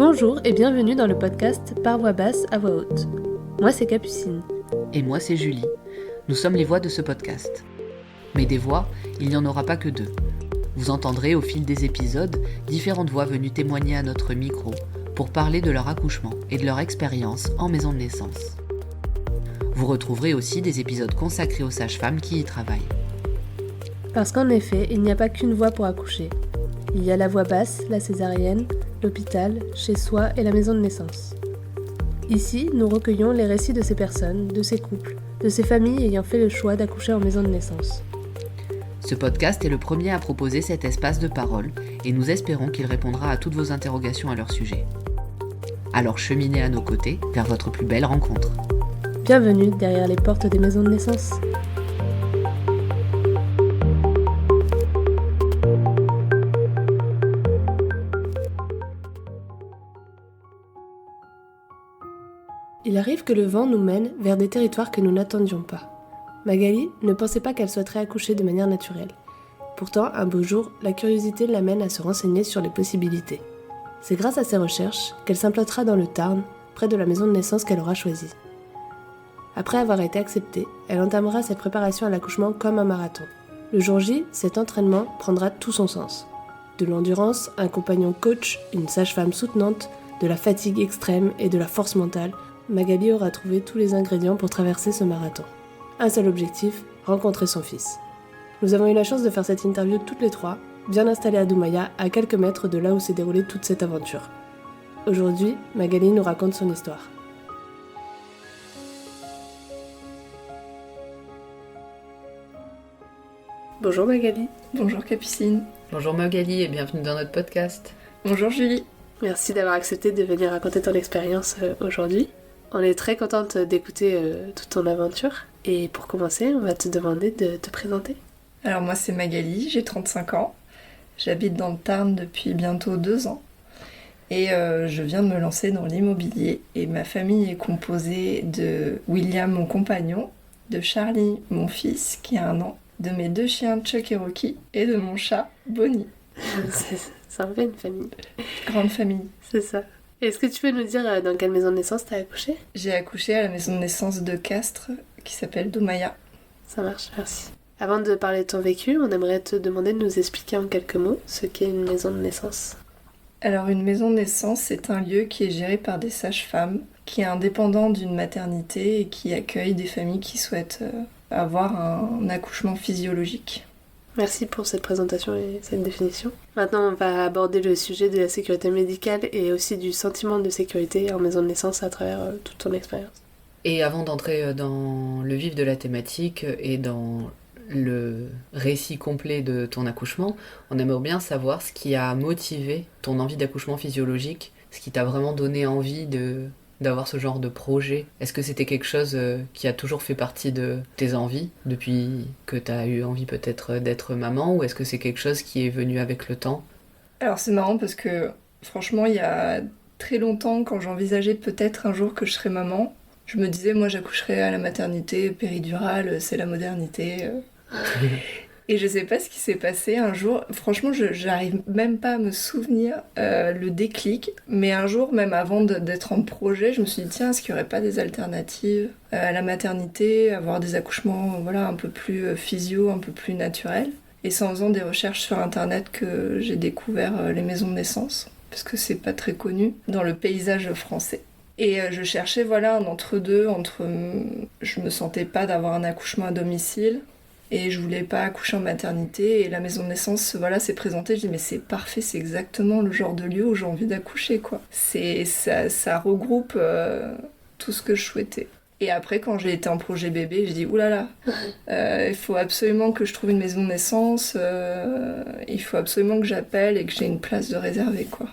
Bonjour et bienvenue dans le podcast Par voix basse à voix haute. Moi c'est Capucine. Et moi c'est Julie. Nous sommes les voix de ce podcast. Mais des voix, il n'y en aura pas que deux. Vous entendrez au fil des épisodes différentes voix venues témoigner à notre micro pour parler de leur accouchement et de leur expérience en maison de naissance. Vous retrouverez aussi des épisodes consacrés aux sages-femmes qui y travaillent. Parce qu'en effet, il n'y a pas qu'une voie pour accoucher. Il y a la voie basse, la césarienne, l'hôpital, chez soi et la maison de naissance. Ici, nous recueillons les récits de ces personnes, de ces couples, de ces familles ayant fait le choix d'accoucher en maison de naissance. Ce podcast est le premier à proposer cet espace de parole et nous espérons qu'il répondra à toutes vos interrogations à leur sujet. Alors cheminez à nos côtés vers votre plus belle rencontre. Bienvenue derrière les portes des maisons de naissance. Il arrive que le vent nous mène vers des territoires que nous n'attendions pas. Magali ne pensait pas qu'elle souhaiterait accoucher de manière naturelle. Pourtant, un beau jour, la curiosité l'amène à se renseigner sur les possibilités. C'est grâce à ses recherches qu'elle s'implantera dans le Tarn, près de la maison de naissance qu'elle aura choisie. Après avoir été acceptée, elle entamera ses préparations à l'accouchement comme un marathon. Le jour J, cet entraînement prendra tout son sens. De l'endurance, un compagnon coach, une sage-femme soutenante, de la fatigue extrême et de la force mentale, Magali aura trouvé tous les ingrédients pour traverser ce marathon. Un seul objectif, rencontrer son fils. Nous avons eu la chance de faire cette interview toutes les trois, bien installées à Doumaya, à quelques mètres de là où s'est déroulée toute cette aventure. Aujourd'hui, Magali nous raconte son histoire. Bonjour Magali. Bonjour Capucine. Bonjour Magali et bienvenue dans notre podcast. Bonjour Julie. Merci d'avoir accepté de venir raconter ton expérience aujourd'hui. On est très contente d'écouter toute ton aventure. Et pour commencer, on va te demander de te présenter. Alors moi c'est Magali, j'ai 35 ans. J'habite dans le Tarn depuis bientôt 2 ans. Et je viens de me lancer dans l'immobilier. Et ma famille est composée de William, mon compagnon, de Charlie, mon fils, qui a 1 an, de mes 2 chiens Chuck et Rocky, et de mon chat, Bonnie. C'est un peu une famille. Grande famille. C'est ça. Est-ce que tu peux nous dire dans quelle maison de naissance t'as accouché ? J'ai accouché à la maison de naissance de Castres, qui s'appelle Doumaya. Ça marche, merci. Avant de parler de ton vécu, on aimerait te demander de nous expliquer en quelques mots ce qu'est une maison de naissance. Alors une maison de naissance, c'est un lieu qui est géré par des sages-femmes, qui est indépendant d'une maternité et qui accueille des familles qui souhaitent avoir un accouchement physiologique. Merci pour cette présentation et cette définition. Maintenant, on va aborder le sujet de la sécurité médicale et aussi du sentiment de sécurité en maison de naissance à travers toute ton expérience. Et avant d'entrer dans le vif de la thématique et dans le récit complet de ton accouchement, on aimerait bien savoir ce qui a motivé ton envie d'accouchement physiologique, ce qui t'a vraiment donné envie d'avoir ce genre de projet. Est-ce que c'était quelque chose qui a toujours fait partie de tes envies depuis que tu as eu envie peut-être d'être maman, ou est-ce que c'est quelque chose qui est venu avec le temps ? Alors c'est marrant parce que franchement il y a très longtemps, quand j'envisageais peut-être un jour que je serais maman, je me disais moi j'accoucherais à la maternité, péridurale, c'est la modernité. Et je sais pas ce qui s'est passé un jour, franchement j'arrive même pas à me souvenir le déclic, mais un jour même avant d'être en projet, je me suis dit tiens, est-ce qu'il y aurait pas des alternatives à la maternité, avoir des accouchements un peu plus physio, un peu plus naturels. Et c'est en faisant des recherches sur internet que j'ai découvert les maisons de naissance, parce que c'est pas très connu dans le paysage français. Et je cherchais un entre-deux, je me sentais pas d'avoir un accouchement à domicile, et je voulais pas accoucher en maternité, et la maison de naissance s'est présentée, je dis mais c'est parfait, c'est exactement le genre de lieu où j'ai envie d'accoucher quoi. Ça regroupe tout ce que je souhaitais. Et après quand j'ai été en projet bébé, j'ai dit oulala, il faut absolument que je trouve une maison de naissance, il faut absolument que j'appelle et que j'ai une place de réservée quoi.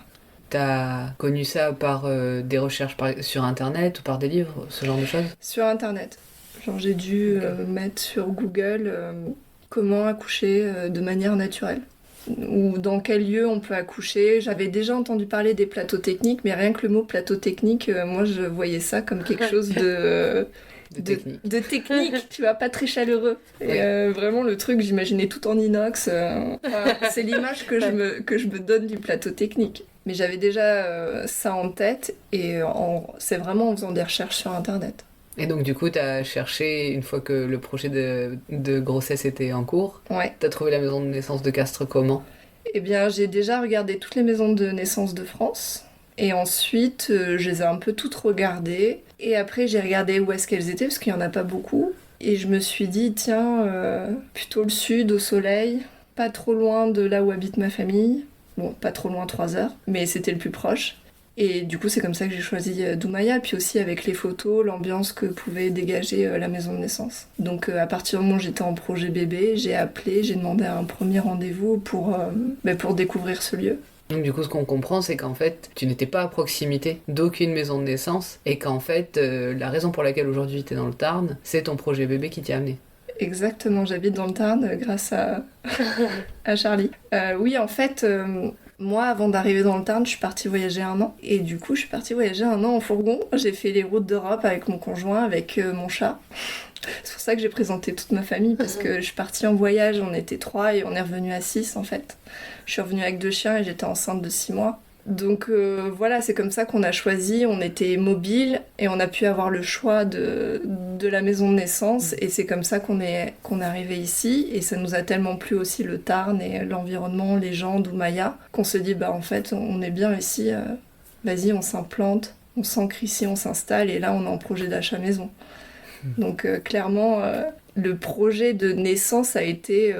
T'as connu ça par des recherches sur internet ou par des livres, ce genre de choses ? Sur internet. J'ai dû mettre sur Google comment accoucher de manière naturelle. Ou dans quel lieu on peut accoucher. J'avais déjà entendu parler des plateaux techniques, mais rien que le mot plateau technique, moi je voyais ça comme quelque chose de technique, tu vois, pas très chaleureux. Et vraiment, le truc, j'imaginais tout en inox. C'est l'image que je me donne du plateau technique. Mais j'avais déjà ça en tête, et c'est vraiment en faisant des recherches sur Internet. Et donc du coup, t'as cherché, une fois que le projet de grossesse était en cours, Ouais. t'as trouvé la maison de naissance de Castres comment? Eh bien, j'ai déjà regardé toutes les maisons de naissance de France. Et ensuite, je les ai un peu toutes regardées. Et après, j'ai regardé où est-ce qu'elles étaient, parce qu'il n'y en a pas beaucoup. Et je me suis dit, tiens, plutôt le sud, au soleil, pas trop loin de là où habite ma famille. Bon, pas trop loin, 3 heures, mais c'était le plus proche. Et du coup, c'est comme ça que j'ai choisi Doumaya, puis aussi avec les photos, l'ambiance que pouvait dégager la maison de naissance. Donc à partir du moment où j'étais en projet bébé, j'ai appelé, j'ai demandé un premier rendez-vous pour découvrir ce lieu. Donc du coup, ce qu'on comprend, c'est qu'en fait, tu n'étais pas à proximité d'aucune maison de naissance, et qu'en fait, la raison pour laquelle aujourd'hui tu es dans le Tarn, c'est ton projet bébé qui t'y a amené. Exactement, j'habite dans le Tarn grâce à Charlie. Oui, en fait... Moi, avant d'arriver dans le Tarn, je suis partie voyager 1 an. Et du coup, je suis partie voyager 1 an en fourgon. J'ai fait les routes d'Europe avec mon conjoint, avec mon chat. C'est pour ça que j'ai présenté toute ma famille, parce que je suis partie en voyage, on était 3 et on est revenu à 6 en fait. Je suis revenue avec 2 chiens et j'étais enceinte de 6 mois. Donc voilà, c'est comme ça qu'on a choisi, on était mobile et on a pu avoir le choix de la maison de naissance, et c'est comme ça qu'on est arrivé ici, et ça nous a tellement plu aussi le Tarn et l'environnement, les gens, Doumaya, qu'on se dit bah en fait on est bien ici, vas-y on s'implante, on s'ancre ici, on s'installe, et là on est en projet d'achat maison. Donc clairement le projet de naissance a été...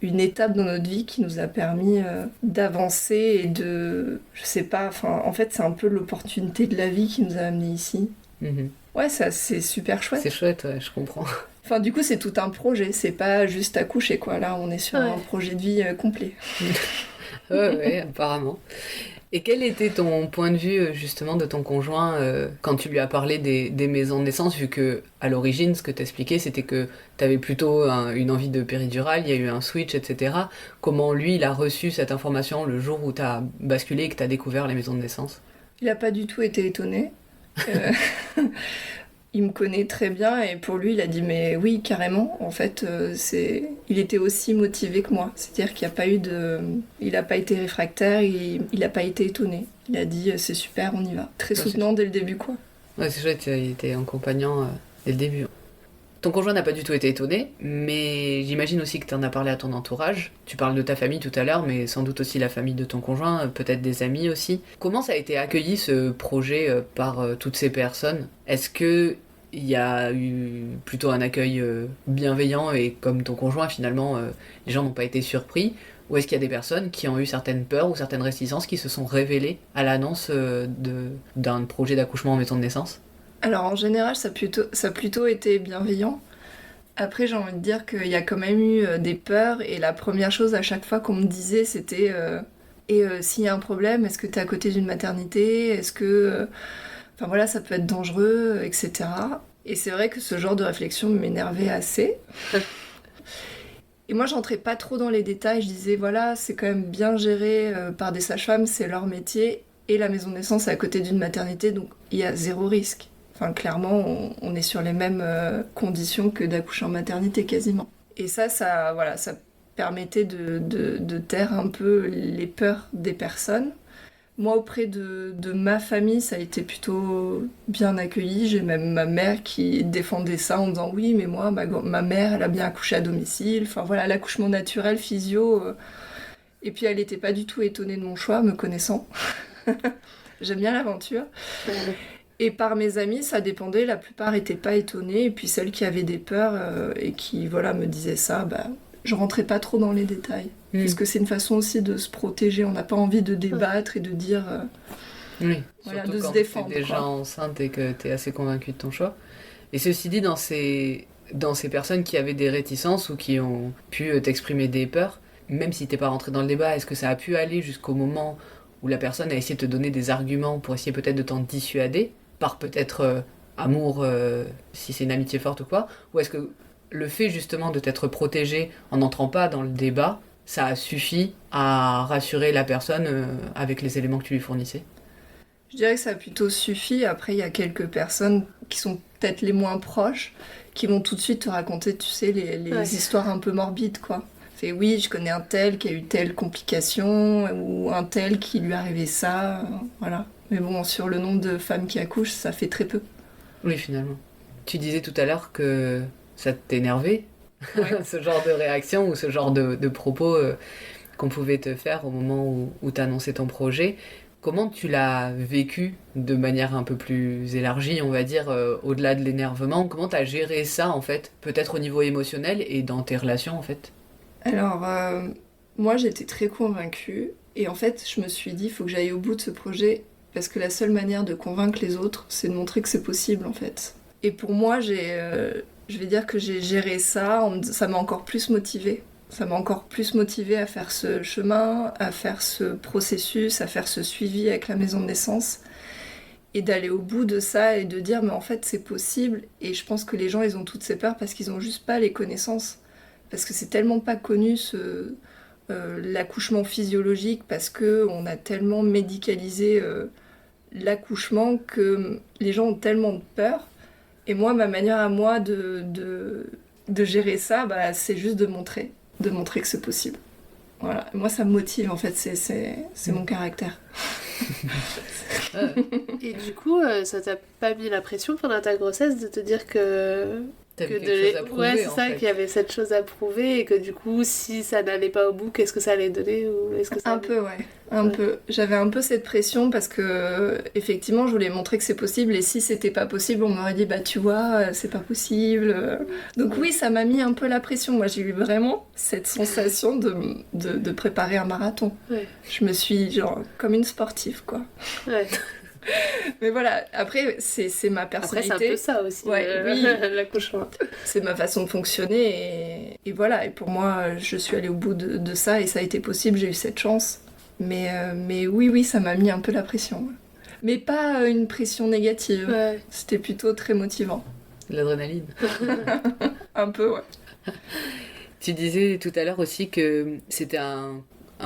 une étape dans notre vie qui nous a permis d'avancer et de... Je sais pas, enfin, en fait, c'est un peu l'opportunité de la vie qui nous a amenés ici. Ouais, ça, c'est super chouette. C'est chouette, ouais, je comprends. Enfin, du coup, c'est tout un projet, c'est pas juste accoucher, quoi. Là, on est sur un projet de vie complet. Ouais, apparemment. Et quel était ton point de vue justement de ton conjoint quand tu lui as parlé des maisons de naissance, vu que à l'origine ce que t'expliquais c'était que t'avais plutôt une envie de péridurale, il y a eu un switch, etc. Comment lui il a reçu cette information le jour où t'as basculé et que t'as découvert les maisons de naissance? Il a pas du tout été étonné. Il me connaît très bien, et pour lui, il a dit mais oui, carrément. En fait, il était aussi motivé que moi. C'est-à-dire qu'il n'y a pas eu il n'a pas été réfractaire, il n'a pas été étonné. Il a dit c'est super, on y va. Très soutenant dès le début, quoi. Ouais, c'est chouette, il était accompagnant dès le début. Ton conjoint n'a pas du tout été étonné, mais j'imagine aussi que tu en as parlé à ton entourage. Tu parles de ta famille tout à l'heure, mais sans doute aussi la famille de ton conjoint, peut-être des amis aussi. Comment ça a été accueilli ce projet par toutes ces personnes? Est-ce que il y a eu plutôt un accueil bienveillant, et comme ton conjoint finalement, les gens n'ont pas été surpris? Ou est-ce qu'il y a des personnes qui ont eu certaines peurs ou certaines réticences qui se sont révélées à l'annonce d'un projet d'accouchement en maison de naissance? Alors en général, ça a plutôt été bienveillant. Après, j'ai envie de dire qu'il y a quand même eu des peurs, et la première chose à chaque fois qu'on me disait, c'était s'il y a un problème, est-ce que t'es à côté d'une maternité? Est-ce que... Enfin voilà, ça peut être dangereux, etc. Et c'est vrai que ce genre de réflexion m'énervait assez. Et moi, j'entrais pas trop dans les détails. Je disais, voilà, c'est quand même bien géré par des sages-femmes, c'est leur métier. Et la maison de naissance est à côté d'une maternité, donc il y a 0 risque. Enfin, clairement, on est sur les mêmes conditions que d'accoucher en maternité, quasiment. Et ça permettait de taire un peu les peurs des personnes. Moi, auprès de ma famille, ça a été plutôt bien accueilli. J'ai même ma mère qui défendait ça en disant oui, mais moi, ma mère, elle a bien accouché à domicile. Enfin voilà, l'accouchement naturel, physio. Et puis elle n'était pas du tout étonnée de mon choix, me connaissant. J'aime bien l'aventure. Et par mes amis, ça dépendait. La plupart n'étaient pas étonnés. Et puis celles qui avaient des peurs et qui me disaient ça, je rentrais pas trop dans les détails. Parce que c'est une façon aussi de se protéger. On n'a pas envie de débattre et de dire... oui, voilà, surtout de quand se défendre. T'es déjà enceinte et que t'es assez convaincue de ton choix. Et ceci dit, dans ces personnes qui avaient des réticences ou qui ont pu t'exprimer des peurs, même si t'es pas rentré dans le débat, est-ce que ça a pu aller jusqu'au moment où la personne a essayé de te donner des arguments pour essayer peut-être de t'en dissuader, par peut-être amour, si c'est une amitié forte ou quoi? Ou est-ce que le fait justement de t'être protégé en n'entrant pas dans le débat, ça a suffi à rassurer la personne avec les éléments que tu lui fournissais? Je dirais que ça a plutôt suffi. Après, il y a quelques personnes qui sont peut-être les moins proches, qui vont tout de suite te raconter, tu sais, les histoires un peu morbides, quoi. Fait oui, je connais un tel qui a eu telle complication, ou un tel qui lui est arrivé ça, voilà. Mais bon, sur le nombre de femmes qui accouchent, ça fait très peu. Oui, finalement. Tu disais tout à l'heure que ça t'énervait, ce genre de réaction ou ce genre de propos qu'on pouvait te faire au moment où t'annonçais ton projet. Comment tu l'as vécu de manière un peu plus élargie, on va dire, au-delà de l'énervement? Comment t'as géré ça, en fait? Peut-être au niveau émotionnel et dans tes relations, en fait? Alors, moi, j'étais très convaincue. Et en fait, je me suis dit, il faut que j'aille au bout de ce projet. Parce que la seule manière de convaincre les autres, c'est de montrer que c'est possible, en fait. Et pour moi, je vais dire que j'ai géré ça, ça m'a encore plus motivée. Ça m'a encore plus motivée à faire ce chemin, à faire ce processus, à faire ce suivi avec la maison de naissance. Et d'aller au bout de ça et de dire, mais en fait, c'est possible. Et je pense que les gens, ils ont toutes ces peurs parce qu'ils n'ont juste pas les connaissances. Parce que c'est tellement pas connu, l'accouchement physiologique, parce qu'on a tellement médicalisé l'accouchement que les gens ont tellement de peur. Et moi, ma manière à moi de gérer ça, bah, c'est juste de montrer que c'est possible. Voilà. Moi, ça me motive, en fait, c'est mon caractère. Et du coup, ça t'a pas mis la pression pendant ta grossesse de te dire que... T'avais quelque chose à prouver, ouais, c'est ça, fait. qu'il y avait cette chose à prouver et que du coup, si ça n'allait pas au bout, qu'est-ce que ça allait donner ou est-ce que ça Un peu, ouais. Un peu. J'avais un peu cette pression parce que, effectivement, je voulais montrer que c'est possible et si c'était pas possible, on m'aurait dit, bah tu vois, c'est pas possible. Donc oui, ça m'a mis un peu la pression. Moi, j'ai eu vraiment cette sensation de préparer un marathon. Ouais. Je me suis, genre, comme une sportive, quoi. Ouais. Mais voilà, après, c'est ma Après, personnalité. c'est un peu ça aussi, Ouais, oui. l'accouchement. C'est ma façon de fonctionner et voilà. Et pour moi, je suis allée au bout de ça et ça a été possible, j'ai eu cette chance. Mais oui, ça m'a mis un peu la pression. Mais pas une pression négative. Ouais. C'était plutôt très motivant. L'adrénaline. Un peu, ouais. Tu disais tout à l'heure aussi que c'était un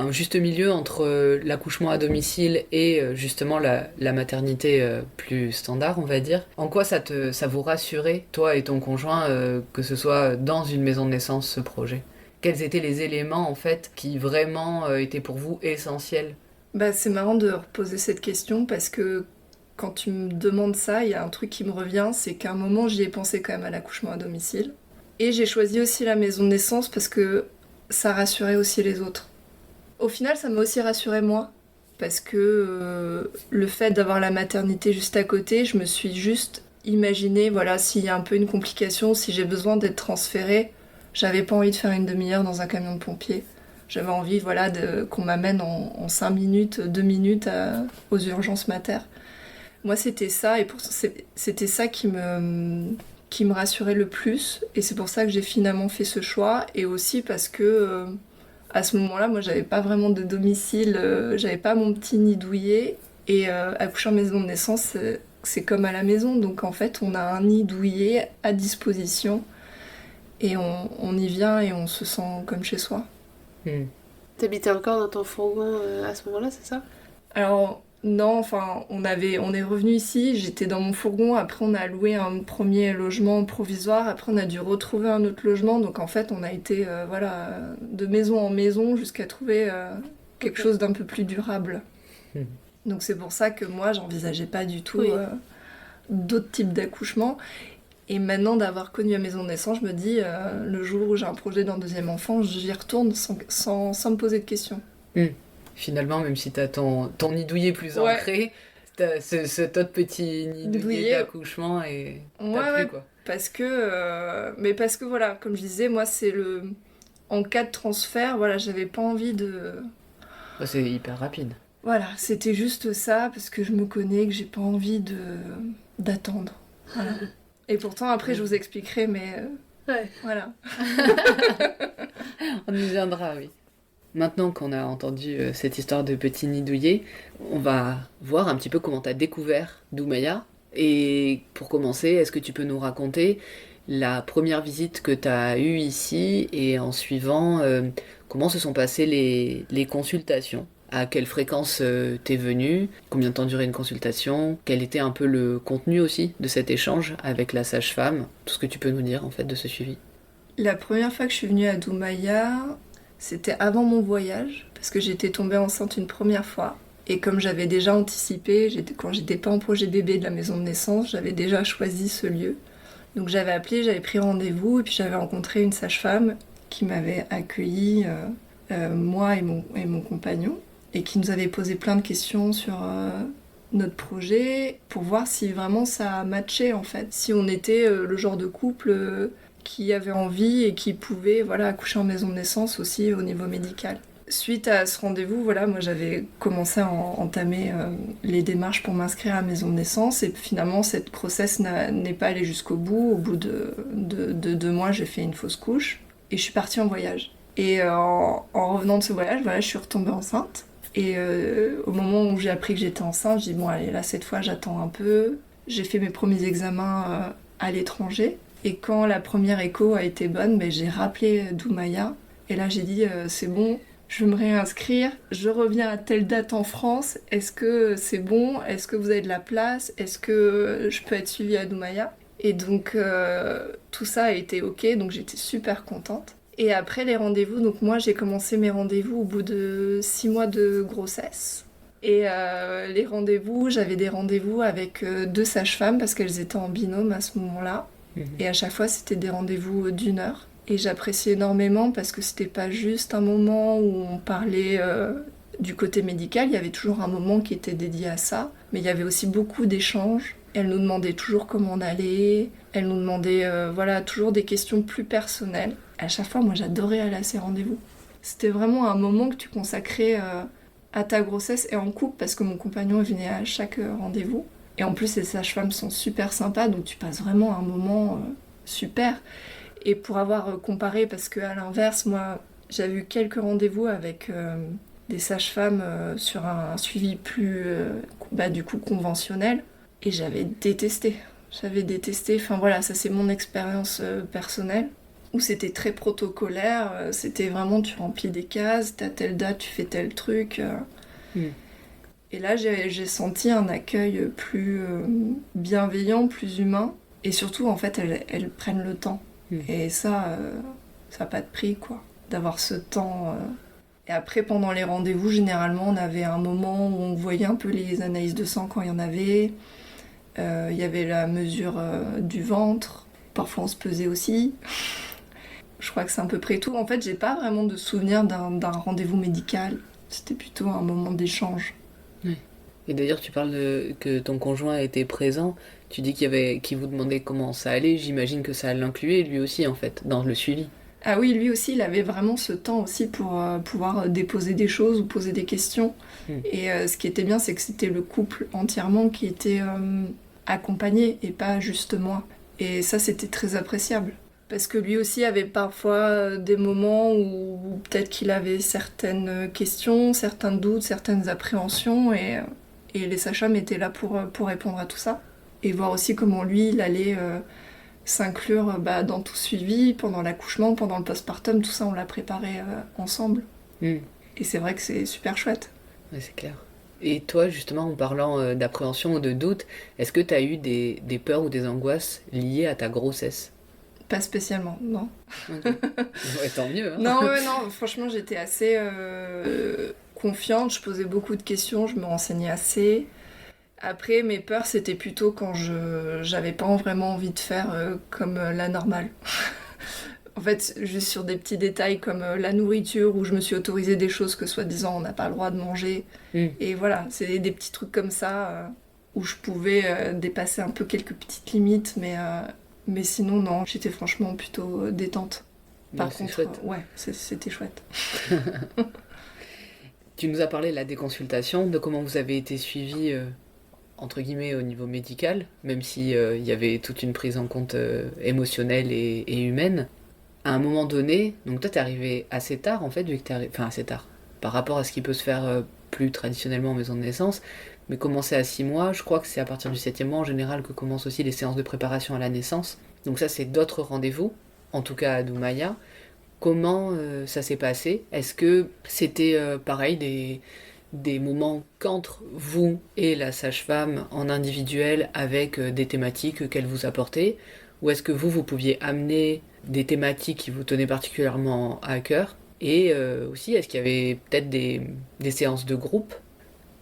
juste milieu entre l'accouchement à domicile et justement la maternité plus standard, on va dire. En quoi ça vous rassurait, toi et ton conjoint, que ce soit dans une maison de naissance, ce projet? Quels étaient les éléments, en fait, qui vraiment étaient pour vous essentiels? Bah, c'est marrant de reposer cette question parce que quand tu me demandes ça, il y a un truc qui me revient, c'est qu'à un moment, j'y ai pensé quand même à l'accouchement à domicile. Et j'ai choisi aussi la maison de naissance parce que ça rassurait aussi les autres. Au final, ça m'a aussi rassurée moi, parce que le fait d'avoir la maternité juste à côté, je me suis juste imaginé, voilà, s'il y a un peu une complication, si j'ai besoin d'être transférée, j'avais pas envie de faire une demi-heure dans un camion de pompiers. J'avais envie, voilà, qu'on m'amène en 5 minutes, 2 minutes aux urgences mater. Moi, c'était ça, et c'était ça qui me rassurait le plus, et c'est pour ça que j'ai finalement fait ce choix, et aussi parce que... à ce moment-là, moi, j'avais pas vraiment de domicile, j'avais pas mon petit nid douillet. Et accoucher en maison de naissance, c'est comme à la maison. Donc en fait, on a un nid douillet à disposition. Et on y vient et on se sent comme chez soi. T'habitais encore dans ton fourgon à ce moment-là, c'est ça? Alors non, enfin, on est revenu ici, j'étais dans mon fourgon, après on a loué un premier logement provisoire, après on a dû retrouver un autre logement, donc en fait on a été voilà, de maison en maison jusqu'à trouver quelque chose d'un peu plus durable. Donc c'est pour ça que moi j'envisageais pas du tout d'autres types d'accouchement. Et maintenant d'avoir connu la maison de naissance, je me dis le jour où j'ai un projet d'un deuxième enfant, j'y retourne sans me poser de questions. Finalement, même si t'as ton nid douillet plus ancré, t'as cet autre petit nid douillet d'accouchement et t'as plus, quoi. Parce que voilà, comme je disais, moi c'est en cas de transfert, voilà, j'avais pas envie de... Bah, c'est hyper rapide. Voilà, c'était juste ça, parce que je me connais, que j'ai pas envie d'attendre. Voilà. Et pourtant, après, je vous expliquerai, mais... voilà. On y viendra, oui. Maintenant qu'on a entendu cette histoire de petit nid douillet, on va voir un petit peu comment tu as découvert Doumaya. Et pour commencer, est-ce que tu peux nous raconter la première visite que tu as eue ici et en suivant, comment se sont passées les consultations À quelle fréquence t'es venue? Combien de temps durait une consultation? Quel était un peu le contenu aussi de cet échange avec la sage-femme? Tout ce que tu peux nous dire en fait de ce suivi. La première fois que je suis venue à Doumaya, c'était avant mon voyage, parce que j'étais tombée enceinte une première fois. Et comme j'avais déjà anticipé, quand j'étais pas en projet bébé de la maison de naissance, j'avais déjà choisi ce lieu. Donc j'avais appelé, j'avais pris rendez-vous, et puis j'avais rencontré une sage-femme qui m'avait accueilli, moi et mon compagnon, et qui nous avait posé plein de questions sur notre projet, pour voir si vraiment ça matchait en fait. Si on était le genre de couple qui avait envie et qui pouvait accoucher en maison de naissance aussi au niveau médical. Suite à ce rendez-vous, moi j'avais commencé à entamer les démarches pour m'inscrire à la maison de naissance et finalement cette grossesse n'est pas allée jusqu'au bout. Au bout de 2 mois, j'ai fait une fausse couche et je suis partie en voyage. Et en revenant de ce voyage, je suis retombée enceinte. Et au moment où j'ai appris que j'étais enceinte, je dis bon allez là cette fois j'attends un peu. J'ai fait mes premiers examens à l'étranger. Et quand la première écho a été bonne, j'ai rappelé Doumaya. Et là, j'ai dit, c'est bon, je vais me réinscrire. Je reviens à telle date en France. Est-ce que c'est bon? Est-ce que vous avez de la place? Est-ce que je peux être suivie à Doumaya? Et donc, tout ça a été OK. Donc, j'étais super contente. Et après les rendez-vous, donc moi, j'ai commencé mes rendez-vous au bout de 6 mois de grossesse. Et les rendez-vous, j'avais des rendez-vous avec 2 sages-femmes parce qu'elles étaient en binôme à ce moment-là. Et à chaque fois, c'était des rendez-vous d'1 heure. Et j'appréciais énormément parce que c'était pas juste un moment où on parlait du côté médical, il y avait toujours un moment qui était dédié à ça. Mais il y avait aussi beaucoup d'échanges. Elles nous demandaient toujours comment on allait. Elles nous demandaient toujours des questions plus personnelles. À chaque fois, moi, j'adorais aller à ces rendez-vous. C'était vraiment un moment que tu consacrais à ta grossesse et en couple parce que mon compagnon venait à chaque rendez-vous. Et en plus, les sages-femmes sont super sympas, donc tu passes vraiment un moment super. Et pour avoir comparé, parce qu'à l'inverse, moi, j'avais eu quelques rendez-vous avec des sages-femmes sur un suivi plus, du coup, conventionnel. Et j'avais détesté. Enfin voilà, ça c'est mon expérience personnelle. Où c'était très protocolaire, c'était vraiment tu remplis des cases, t'as telle date, tu fais tel truc. Et là, j'ai senti un accueil plus bienveillant, plus humain. Et surtout, en fait, elles prennent le temps. Et ça n'a pas de prix, quoi. D'avoir ce temps. Et après, pendant les rendez-vous, généralement, on avait un moment où on voyait un peu les analyses de sang quand il y en avait. Il y avait la mesure du ventre. Parfois, on se pesait aussi. Je crois que c'est à peu près tout. En fait, j'ai pas vraiment de souvenir d'un rendez-vous médical. C'était plutôt un moment d'échange. Oui. Et d'ailleurs, tu parles que ton conjoint était présent. Tu dis qu'il vous demandait comment ça allait. J'imagine que ça l'incluait lui aussi, en fait, dans le suivi. Ah oui, lui aussi, il avait vraiment ce temps aussi pour pouvoir déposer des choses ou poser des questions. Et ce qui était bien, c'est que c'était le couple entièrement qui était accompagné et pas juste moi. Et ça, c'était très appréciable. Parce que lui aussi avait parfois des moments où peut-être qu'il avait certaines questions, certains doutes, certaines appréhensions, et les sages-femmes étaient là pour répondre à tout ça. Et voir aussi comment lui, il allait s'inclure dans tout suivi, pendant l'accouchement, pendant le postpartum, tout ça, on l'a préparé ensemble. Et c'est vrai que c'est super chouette. Ouais, c'est clair. Et toi, justement, en parlant d'appréhension ou de doute, est-ce que tu as eu des peurs ou des angoisses liées à ta grossesse ? Pas spécialement, non. Okay. Ouais, tant mieux. Hein. Non, franchement, j'étais assez confiante, je posais beaucoup de questions, je me renseignais assez. Après, mes peurs, c'était plutôt quand j'avais pas vraiment envie de faire comme la normale. En fait, juste sur des petits détails comme la nourriture, où je me suis autorisée des choses que soi-disant on n'a pas le droit de manger. Et voilà, c'est des petits trucs comme ça où je pouvais dépasser un peu quelques petites limites, mais sinon, non, j'étais franchement plutôt détente. Par contre, chouette. Ouais, c'était chouette. Tu nous as parlé là des consultations, de comment vous avez été suivis entre guillemets au niveau médical, même si il y avait toute une prise en compte émotionnelle et humaine. À un moment donné, donc toi t'es arrivé assez tard en fait, vu que t'es arrivé, enfin assez tard, par rapport à ce qui peut se faire plus traditionnellement en maison de naissance, mais commencer à 6 mois, je crois que c'est à partir du 7e mois en général que commencent aussi les séances de préparation à la naissance. Donc ça c'est d'autres rendez-vous, en tout cas à Doumaya. Comment ça s'est passé ? Est-ce que c'était pareil, des moments qu'entre vous et la sage-femme en individuel avec des thématiques qu'elle vous apportait? Ou est-ce que vous pouviez amener des thématiques qui vous tenaient particulièrement à cœur? Et aussi, est-ce qu'il y avait peut-être des séances de groupe?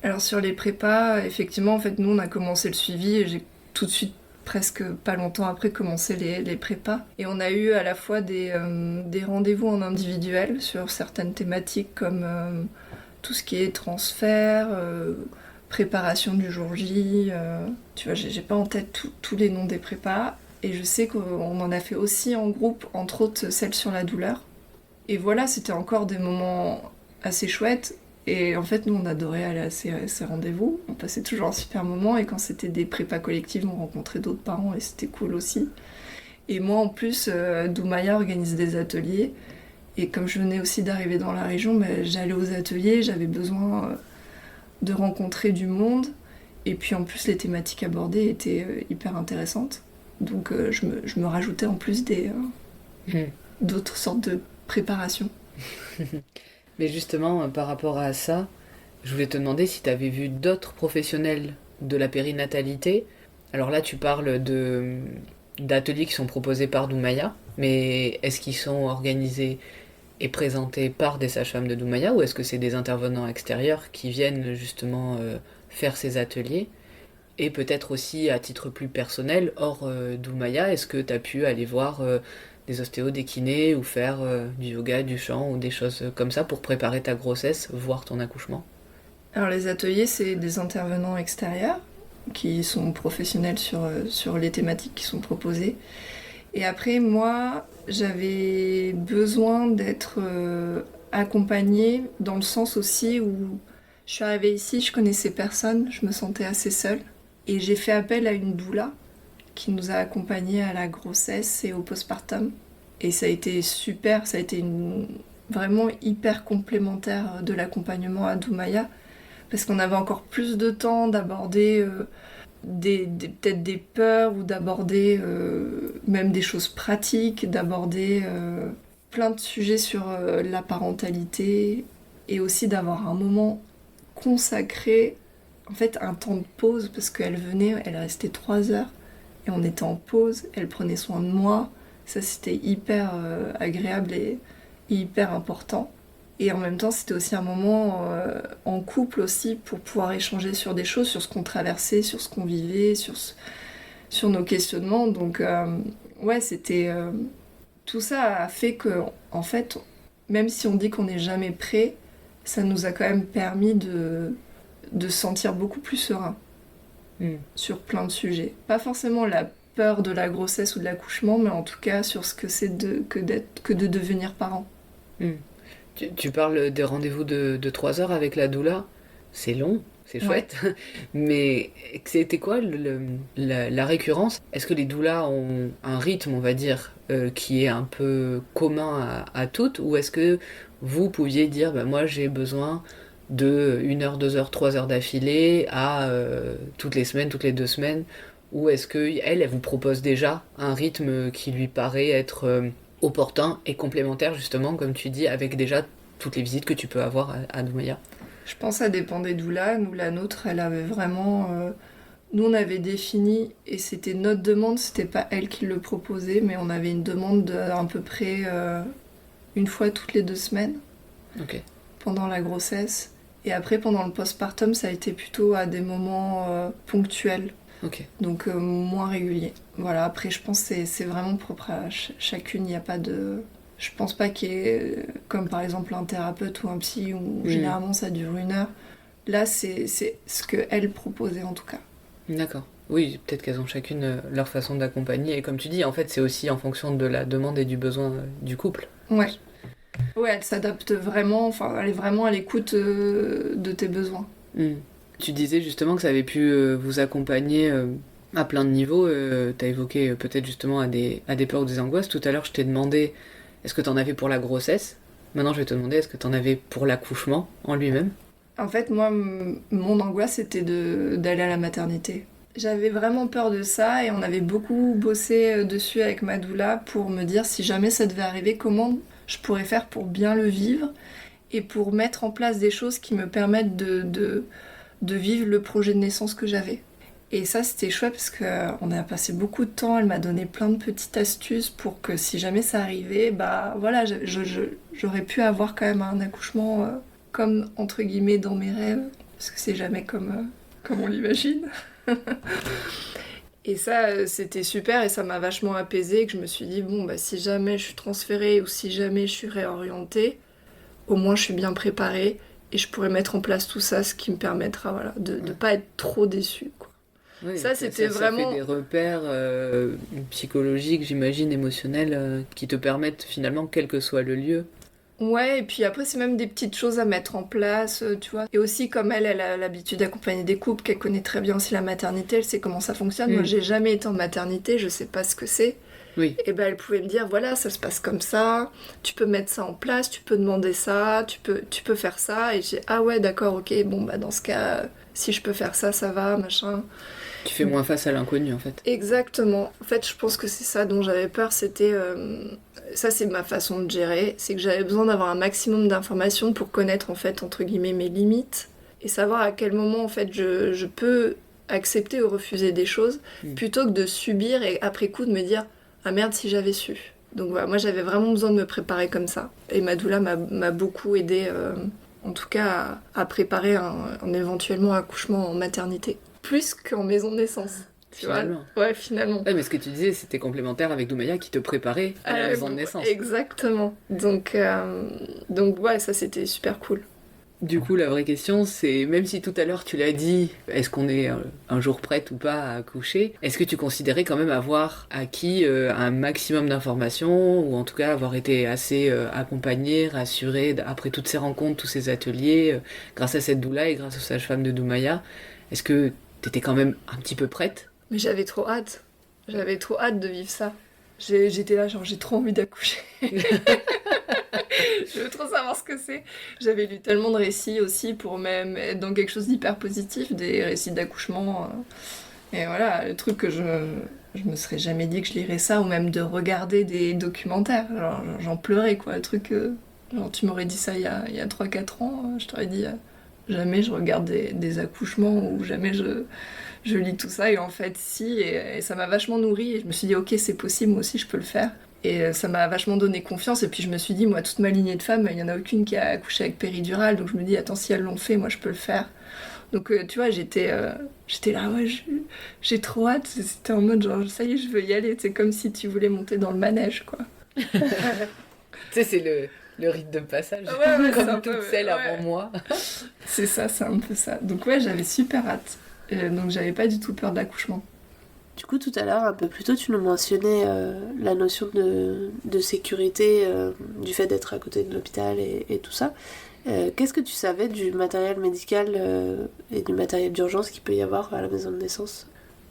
Alors sur les prépas, effectivement, en fait, nous, on a commencé le suivi et j'ai tout de suite, presque pas longtemps après, commencé les prépas. Et on a eu à la fois des rendez-vous en individuel sur certaines thématiques comme tout ce qui est transfert, préparation du jour J. Tu vois, j'ai pas en tête tous les noms des prépas. Et je sais qu'on en a fait aussi en groupe, entre autres celle sur la douleur. Et voilà, c'était encore des moments assez chouettes. Et en fait, nous, on adorait aller à ces rendez-vous. On passait toujours un super moment. Et quand c'était des prépas collectives, on rencontrait d'autres parents et c'était cool aussi. Et moi, en plus, Doumaya organise des ateliers. Et comme je venais aussi d'arriver dans la région, j'allais aux ateliers, j'avais besoin de rencontrer du monde. Et puis en plus, les thématiques abordées étaient hyper intéressantes. Donc je me rajoutais en plus d'autres sortes de préparations. Mais justement, par rapport à ça, je voulais te demander si tu avais vu d'autres professionnels de la périnatalité. Alors là, tu parles d'ateliers qui sont proposés par Doumaya, mais est-ce qu'ils sont organisés et présentés par des sages-femmes de Doumaya, ou est-ce que c'est des intervenants extérieurs qui viennent justement faire ces ateliers? Et peut-être aussi à titre plus personnel, hors Doumaya, est-ce que tu as pu aller voir des ostéos, des kinés, ou faire du yoga, du chant, ou des choses comme ça pour préparer ta grossesse, voire ton accouchement? Alors les ateliers, c'est des intervenants extérieurs qui sont professionnels sur les thématiques qui sont proposées. Et après, moi, j'avais besoin d'être accompagnée dans le sens aussi où je suis arrivée ici, je connaissais personne, je me sentais assez seule. Et j'ai fait appel à une doula qui nous a accompagnés à la grossesse et au postpartum. Et ça a été super, ça a été vraiment hyper complémentaire de l'accompagnement à Doumaya, parce qu'on avait encore plus de temps d'aborder peut-être des peurs, ou d'aborder même des choses pratiques, d'aborder plein de sujets sur la parentalité, et aussi d'avoir un moment consacré, en fait un temps de pause, parce qu'elle venait, elle restait 3 heures, et on était en pause, elle prenait soin de moi, ça c'était hyper agréable et hyper important. Et en même temps, c'était aussi un moment en couple aussi, pour pouvoir échanger sur des choses, sur ce qu'on traversait, sur ce qu'on vivait, sur nos questionnements. Donc ouais, c'était... tout ça a fait que, en fait, même si on dit qu'on n'est jamais prêt, ça nous a quand même permis de se sentir beaucoup plus serein sur plein de sujets. Pas forcément la peur de la grossesse ou de l'accouchement, mais en tout cas sur ce que c'est que de devenir parent. Tu parles des rendez-vous de 3 heures avec la doula, c'est long, c'est chouette, ouais. Mais c'était quoi la récurrence? Est-ce que les doulas ont un rythme, on va dire, qui est un peu commun à toutes, ou est-ce que vous pouviez dire, moi j'ai besoin de 1 heure, 2 heures, 3 heures d'affilée à toutes les semaines, toutes les 2 semaines, ou est-ce qu'elle vous propose déjà un rythme qui lui paraît être opportun et complémentaire, justement, comme tu dis, avec déjà toutes les visites que tu peux avoir à Doumaya? Je pense que ça dépend des doulas. Nous, la nôtre, elle avait vraiment... nous, on avait défini, et c'était notre demande, c'était pas elle qui le proposait, mais on avait une demande d'à peu près 1 fois toutes les 2 semaines, pendant la grossesse. Et après, pendant le postpartum, ça a été plutôt à des moments ponctuels. Donc moins réguliers. Voilà, après je pense que c'est vraiment propre à chacune, il n'y a pas de... Je pense pas qu'il y ait, comme par exemple un thérapeute ou un psy, où généralement ça dure 1 heure. Là, c'est ce qu'elle proposait en tout cas. D'accord. Oui, peut-être qu'elles ont chacune leur façon d'accompagner, et comme tu dis, en fait, c'est aussi en fonction de la demande et du besoin du couple. Ouais, elle s'adapte vraiment, enfin, elle est vraiment à l'écoute de tes besoins. Tu disais justement que ça avait pu vous accompagner à plein de niveaux. Tu as évoqué peut-être justement à des peurs ou des angoisses. Tout à l'heure, je t'ai demandé est-ce que tu en avais pour la grossesse. Maintenant, je vais te demander est-ce que tu en avais pour l'accouchement en lui-même. En fait, moi, mon angoisse, c'était d'aller à la maternité. J'avais vraiment peur de ça, et on avait beaucoup bossé dessus avec ma doula pour me dire si jamais ça devait arriver, comment je pourrais faire pour bien le vivre et pour mettre en place des choses qui me permettent de vivre le projet de naissance que j'avais. Et ça, c'était chouette parce qu'on a passé beaucoup de temps. Elle m'a donné plein de petites astuces pour que si jamais ça arrivait, bah voilà, j'aurais pu avoir quand même un accouchement comme, entre guillemets, dans mes rêves. Parce que c'est jamais comme on l'imagine. Et ça, c'était super et ça m'a vachement apaisée. Et que je me suis dit, bon, bah si jamais je suis transférée ou si jamais je suis réorientée, au moins je suis bien préparée et je pourrais mettre en place tout ça, ce qui me permettra voilà, de ne pas être trop déçue, quoi. Oui, Ça, c'était vraiment... Ça fait des repères psychologiques, j'imagine, émotionnels, qui te permettent finalement, quel que soit le lieu. Ouais, et puis après, c'est même des petites choses à mettre en place, tu vois. Et aussi, comme elle a l'habitude d'accompagner des couples, qu'elle connaît très bien aussi la maternité, elle sait comment ça fonctionne. Moi, j'ai jamais été en maternité, je sais pas ce que c'est. Oui. Et ben, elle pouvait me dire, voilà, ça se passe comme ça, tu peux mettre ça en place, tu peux demander ça, tu peux faire ça. Et j'ai, ah ouais, d'accord, ok, bon, bah dans ce cas, si je peux faire ça, ça va, machin. Tu fais moins face à l'inconnu, en fait. Exactement. En fait, je pense que c'est ça dont j'avais peur, c'était... ça, c'est ma façon de gérer, c'est que j'avais besoin d'avoir un maximum d'informations pour connaître, en fait, entre guillemets, mes limites, et savoir à quel moment, en fait, je peux accepter ou refuser des choses, plutôt que de subir et après coup de me dire « Ah merde, si j'avais su ». Donc voilà, moi, j'avais vraiment besoin de me préparer comme ça. Et ma doula m'a beaucoup aidée, en tout cas, à préparer un éventuellement accouchement en maternité. Plus qu'en maison de naissance. Finalement. Ouais, finalement. Ouais, mais ce que tu disais, c'était complémentaire avec Doumaya qui te préparait à la maison de naissance. Exactement. Donc ouais, ça c'était super cool. Du coup, la vraie question, c'est, même si tout à l'heure tu l'as dit, est-ce qu'on est un jour prête ou pas à accoucher, est-ce que tu considérais quand même avoir acquis un maximum d'informations, ou en tout cas avoir été assez accompagnée, rassurée, après toutes ces rencontres, tous ces ateliers, grâce à cette doula et grâce aux sages-femmes de Doumaya, est-ce que t'étais quand même un petit peu prête? Mais j'avais trop hâte. J'avais trop hâte de vivre ça. J'étais là, genre, j'ai trop envie d'accoucher. Je veux trop savoir ce que c'est. J'avais lu tellement de récits aussi pour même être dans quelque chose d'hyper positif, des récits d'accouchement. Et voilà, le truc que je me serais jamais dit que je lirais ça, ou même de regarder des documentaires. Genre, j'en pleurais, quoi. Le truc, genre, tu m'aurais dit ça il y a 3-4 ans, je t'aurais dit jamais je regarde des accouchements, ou jamais je lis tout ça. Et en fait, si, et ça m'a vachement nourrie. Et je me suis dit, ok, c'est possible, moi aussi je peux le faire. Et ça m'a vachement donné confiance. Et puis je me suis dit, moi, toute ma lignée de femmes, il n'y en a aucune qui a accouché avec péridurale. Donc je me dis, attends, si elles l'ont fait, moi, je peux le faire. Donc tu vois, j'étais là, ouais, j'ai trop hâte. C'était en mode, genre, ça y est, je veux y aller. C'est comme si tu voulais monter dans le manège, quoi. Tu sais, c'est le rite de passage, ouais, comme toutes celles avant moi. C'est ça, c'est un peu ça. Donc ouais, j'avais super hâte. Donc j'avais pas du tout peur d'accouchement. Du coup, tout à l'heure, un peu plus tôt, tu nous mentionnais la notion de sécurité, du fait d'être à côté de l'hôpital et tout ça. Qu'est-ce que tu savais du matériel médical et du matériel d'urgence qu'il peut y avoir à la maison de naissance ?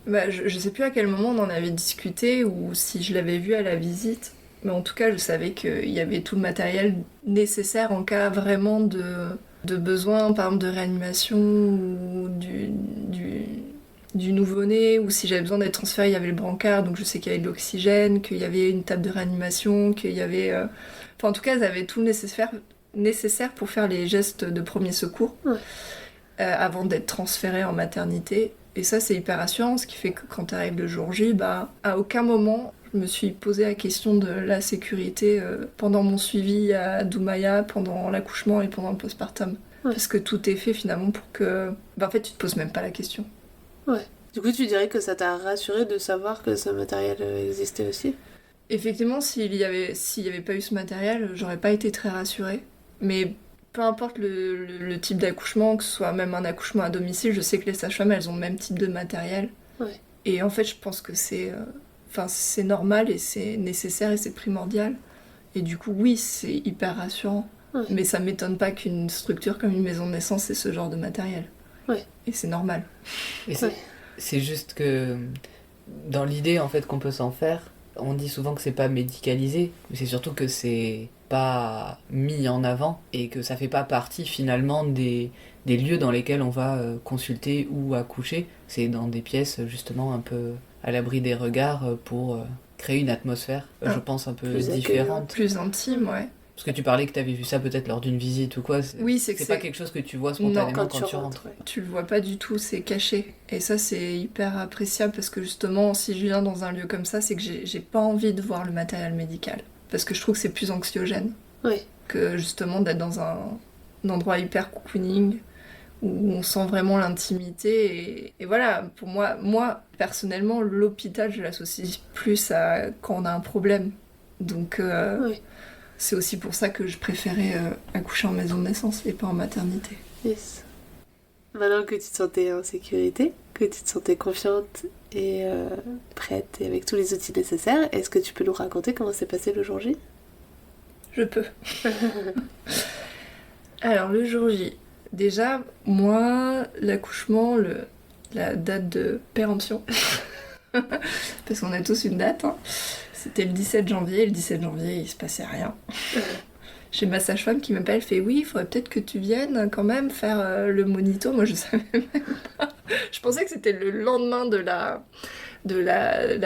Bah, je sais plus à quel moment on en avait discuté ou si je l'avais vu à la visite, mais en tout cas, je savais qu'il y avait tout le matériel nécessaire en cas vraiment de besoin, par exemple de réanimation ou du nouveau-né, ou si j'avais besoin d'être transférée, il y avait le brancard, donc je sais qu'il y avait de l'oxygène, qu'il y avait une table de réanimation, qu'il y avait... Enfin, en tout cas, ils avaient tout le nécessaire pour faire les gestes de premier secours avant d'être transférée en maternité. Et ça, c'est hyper rassurant, ce qui fait que quand t'arrives le jour J, bah, à aucun moment, je me suis posé la question de la sécurité pendant mon suivi à Doumaya, pendant l'accouchement et pendant le postpartum. Ouais. Parce que tout est fait finalement pour que... Bah, en fait, tu te poses même pas la question. Ouais. Du coup, tu dirais que ça t'a rassuré de savoir que ce matériel existait aussi ? Effectivement, s'il y avait pas eu ce matériel, j'aurais pas été très rassurée. Mais peu importe le type d'accouchement, que ce soit même un accouchement à domicile, je sais que les sages-femmes, elles ont le même type de matériel. Ouais. Et en fait, je pense que c'est normal et c'est nécessaire et c'est primordial. Et du coup, oui, c'est hyper rassurant. Ouais. Mais ça m'étonne pas qu'une structure comme une maison de naissance ait ce genre de matériel. Ouais. Et c'est normal. Et c'est juste que dans l'idée en fait qu'on peut s'en faire, on dit souvent que c'est pas médicalisé, mais c'est surtout que c'est pas mis en avant et que ça fait pas partie finalement des lieux dans lesquels on va consulter ou accoucher. C'est dans des pièces justement un peu à l'abri des regards pour créer une atmosphère, je pense, un peu différente. Plus intime, ouais. Parce que tu parlais que t'avais vu ça peut-être lors d'une visite ou quoi. Oui, c'est pas quelque chose que tu vois spontanément quand tu rentres. Ouais. Tu le vois pas du tout, c'est caché. Et ça, c'est hyper appréciable parce que justement, si je viens dans un lieu comme ça, c'est que j'ai pas envie de voir le matériel médical. Parce que je trouve que c'est plus anxiogène Oui. que justement d'être dans un endroit hyper cocooning où on sent vraiment l'intimité. Et voilà, pour moi, personnellement, l'hôpital, je l'associe plus à quand on a un problème. Donc, Oui. c'est aussi pour ça que je préférais accoucher en maison de naissance et pas en maternité. Yes. Maintenant que tu te sentais en sécurité, que tu te sentais confiante et prête et avec tous les outils nécessaires, est-ce que tu peux nous raconter comment s'est passé le jour J? Je peux. Alors, le jour J. Déjà, moi, l'accouchement, la date de péremption, parce qu'on a tous une date, hein. C'était le 17 janvier. Le 17 janvier, il se passait rien. J'ai ma sage-femme qui m'appelle, fait oui, il faudrait peut-être que tu viennes quand même faire le monito. Moi, je savais même pas. Je pensais que c'était le lendemain de la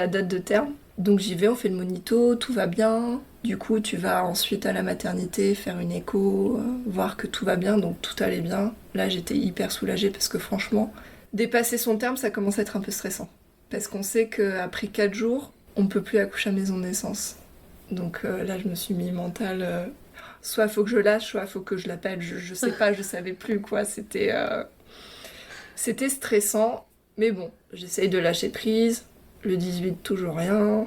date de terme. Donc j'y vais, on fait le monito, tout va bien. Du coup, tu vas ensuite à la maternité faire une écho, voir que tout va bien, donc tout allait bien. Là, j'étais hyper soulagée parce que franchement, dépasser son terme, ça commence à être un peu stressant. Parce qu'on sait qu'après 4 jours, on peut plus accoucher à maison de naissance. Donc là, je me suis mis mental. Soit il faut que je lâche, soit il faut que je l'appelle. Je sais pas, je savais plus quoi. C'était stressant. Mais bon, j'essaye de lâcher prise. Le 18, toujours rien.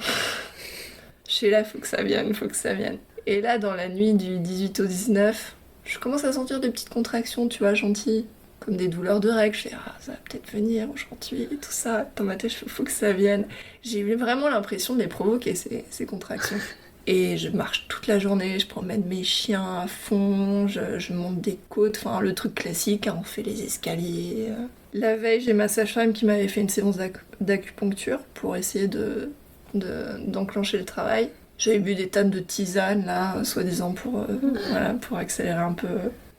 Je suis là, faut que ça vienne, faut que ça vienne. Et là, dans la nuit du 18 au 19, je commence à sentir des petites contractions, tu vois, gentilles. Comme des douleurs de règles. Je fais, ah, ça va peut-être venir aujourd'hui, et tout ça. Dans ma tête, je fais, faut que ça vienne. J'ai eu vraiment l'impression de les provoquer, ces contractions. Et je marche toute la journée, je promène mes chiens à fond, je monte des côtes, enfin le truc classique, hein, on fait les escaliers. La veille, j'ai ma sage-femme qui m'avait fait une séance d'acupuncture pour essayer d'enclencher le travail. J'avais bu des tas de tisanes, là, soi-disant pour accélérer un peu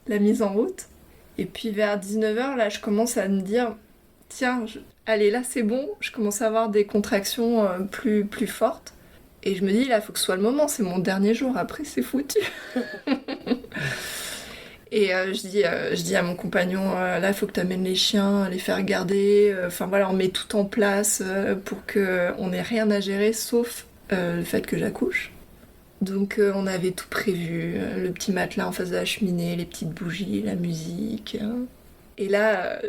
la mise en route. Et puis vers 19h, là, je commence à me dire, tiens, allez, là c'est bon, je commence à avoir des contractions plus fortes. Et je me dis, là, il faut que ce soit le moment, c'est mon dernier jour, après c'est foutu. Et je dis à mon compagnon, là, il faut que tu amènes les chiens, les faire garder. Enfin voilà, on met tout en place pour qu'on n'ait rien à gérer, sauf le fait que j'accouche. Donc on avait tout prévu, le petit matelas en face de la cheminée, les petites bougies, la musique. Et là,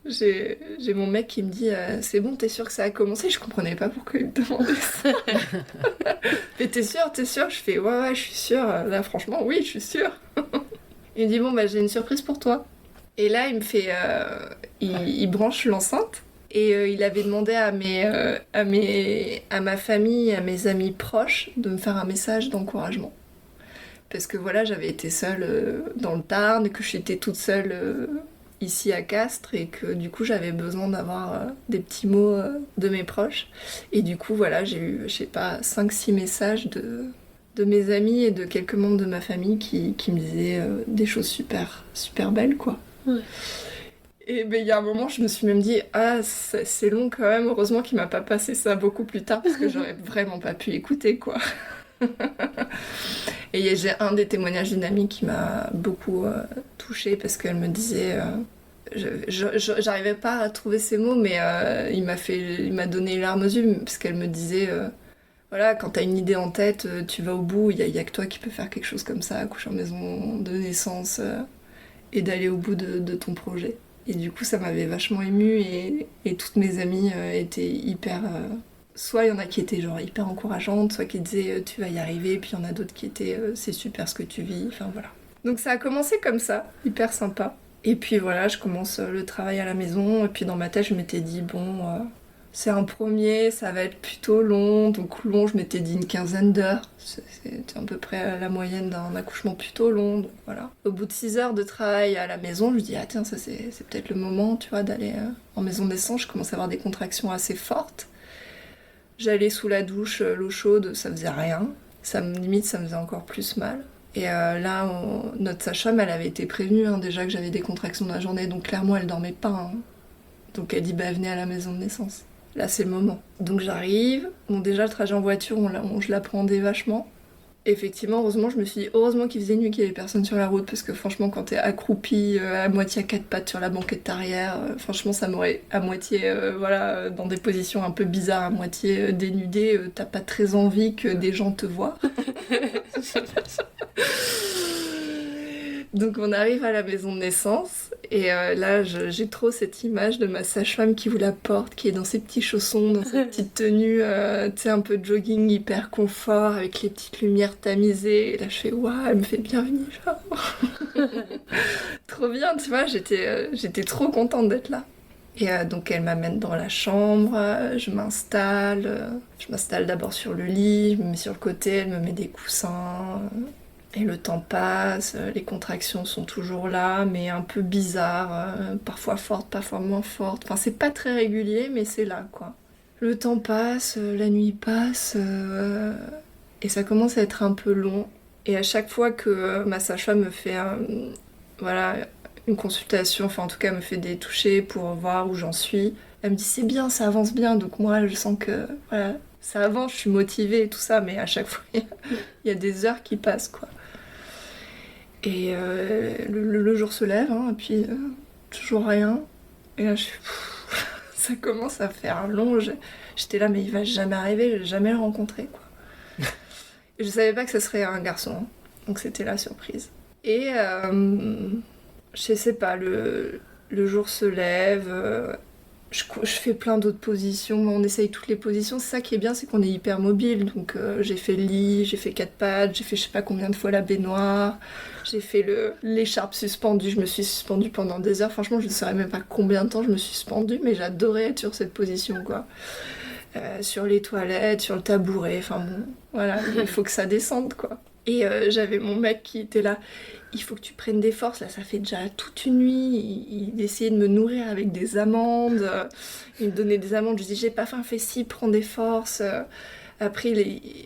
j'ai mon mec qui me dit c'est bon, t'es sûr que ça a commencé? Je comprenais pas pourquoi il me demandait ça. Mais t'es sûr? Je fais ouais, je suis sûre. Là, franchement, oui, je suis sûre. Il me dit bon, bah j'ai une surprise pour toi. Et là, il me fait. Il branche l'enceinte. Et il avait demandé à ma famille, à mes amis proches, de me faire un message d'encouragement. Parce que voilà, j'avais été seule dans le Tarn, que j'étais toute seule ici à Castres, et que du coup j'avais besoin d'avoir des petits mots de mes proches. Et du coup, voilà, j'ai eu, je sais pas, 5-6 messages de mes amis et de quelques membres de ma famille qui me disaient des choses super, super belles, quoi. Ouais. Et ben, il y a un moment, je me suis même dit, ah, c'est long quand même, heureusement qu'il m'a pas passé ça beaucoup plus tard, parce que j'aurais vraiment pas pu écouter, quoi. Et j'ai un des témoignages d'une amie qui m'a beaucoup touchée, parce qu'elle me disait, j'arrivais pas à trouver ces mots, mais il m'a donné les larmes aux yeux, parce qu'elle me disait, voilà, quand t'as une idée en tête, tu vas au bout, il y a que toi qui peux faire quelque chose comme ça, accoucher en maison de naissance, et d'aller au bout de ton projet. Et du coup, ça m'avait vachement émue, et toutes mes amies étaient hyper... soit il y en a qui étaient genre hyper encourageantes, soit qui disaient tu vas y arriver, puis il y en a d'autres qui étaient c'est super ce que tu vis, enfin voilà. Donc ça a commencé comme ça, hyper sympa. Et puis voilà, je commence le travail à la maison, et puis dans ma tête, je m'étais dit bon, c'est un premier, ça va être plutôt long, donc long, je m'étais dit une 15aine d'heures. C'était à peu près la moyenne d'un accouchement plutôt long, donc voilà. Au bout de 6 heures de travail à la maison, je me dis, ah tiens, ça c'est peut-être le moment, tu vois, d'aller en maison de naissance. Je commence à avoir des contractions assez fortes. J'allais sous la douche, l'eau chaude, ça faisait rien. Limite, ça me faisait encore plus mal. Et là, notre sage-femme, elle avait été prévenue déjà que j'avais des contractions dans la journée, donc clairement, elle dormait pas. Hein. Donc elle dit, bah venez à la maison de naissance. Là, c'est le moment. Donc j'arrive. Bon, déjà, le trajet en voiture, je l'appréhendais vachement. Effectivement, heureusement, je me suis dit, heureusement qu'il faisait nuit, qu'il y avait personne sur la route, parce que franchement, quand t'es accroupi à moitié à quatre pattes sur la banquette arrière, franchement, ça m'aurait à moitié, dans des positions un peu bizarres, à moitié dénudée, t'as pas très envie que des gens te voient. Donc on arrive à la maison de naissance, et là, j'ai trop cette image de ma sage-femme qui vous la porte, qui est dans ses petits chaussons, dans sa petite tenue, tu sais, un peu de jogging hyper confort, avec les petites lumières tamisées. Et là, je fais, waouh, elle me fait bienvenue, genre. Trop bien, tu vois, j'étais trop contente d'être là. Et donc elle m'amène dans la chambre, je m'installe d'abord sur le lit, je me mets sur le côté, elle me met des coussins. Et le temps passe, les contractions sont toujours là, mais un peu bizarres, parfois fortes, parfois moins fortes. Enfin, c'est pas très régulier, mais c'est là, quoi. Le temps passe, la nuit passe, et ça commence à être un peu long. Et à chaque fois que ma sage-femme me fait une consultation, enfin en tout cas me fait des touchés pour voir où j'en suis, elle me dit c'est bien, ça avance bien, donc moi je sens que voilà, ça avance, je suis motivée et tout ça, mais à chaque fois il y a des heures qui passent, quoi. Et le jour se lève, hein, et puis toujours rien. Et là, ça commence à faire long. J'étais là, mais il va jamais arriver, je vais jamais le rencontrer, quoi. Et je savais pas que ce serait un garçon, hein. Donc c'était la surprise. Et je sais pas, le jour se lève, je fais plein d'autres positions, on essaye toutes les positions. C'est ça qui est bien, c'est qu'on est hyper mobile. Donc j'ai fait le lit, j'ai fait 4 pattes, j'ai fait je sais pas combien de fois la baignoire, j'ai fait l'écharpe suspendue, je me suis suspendue pendant des heures. Franchement, je ne saurais même pas combien de temps je me suis suspendue, mais j'adorais être sur cette position, quoi. Sur les toilettes, sur le tabouret, enfin bon, voilà, il faut que ça descende, quoi. Et j'avais mon mec qui était là, il faut que tu prennes des forces, là ça fait déjà toute une nuit, il essayait de me nourrir avec des amandes, il me donnait des amandes, je lui dis j'ai pas faim, fais ci, prends des forces. Après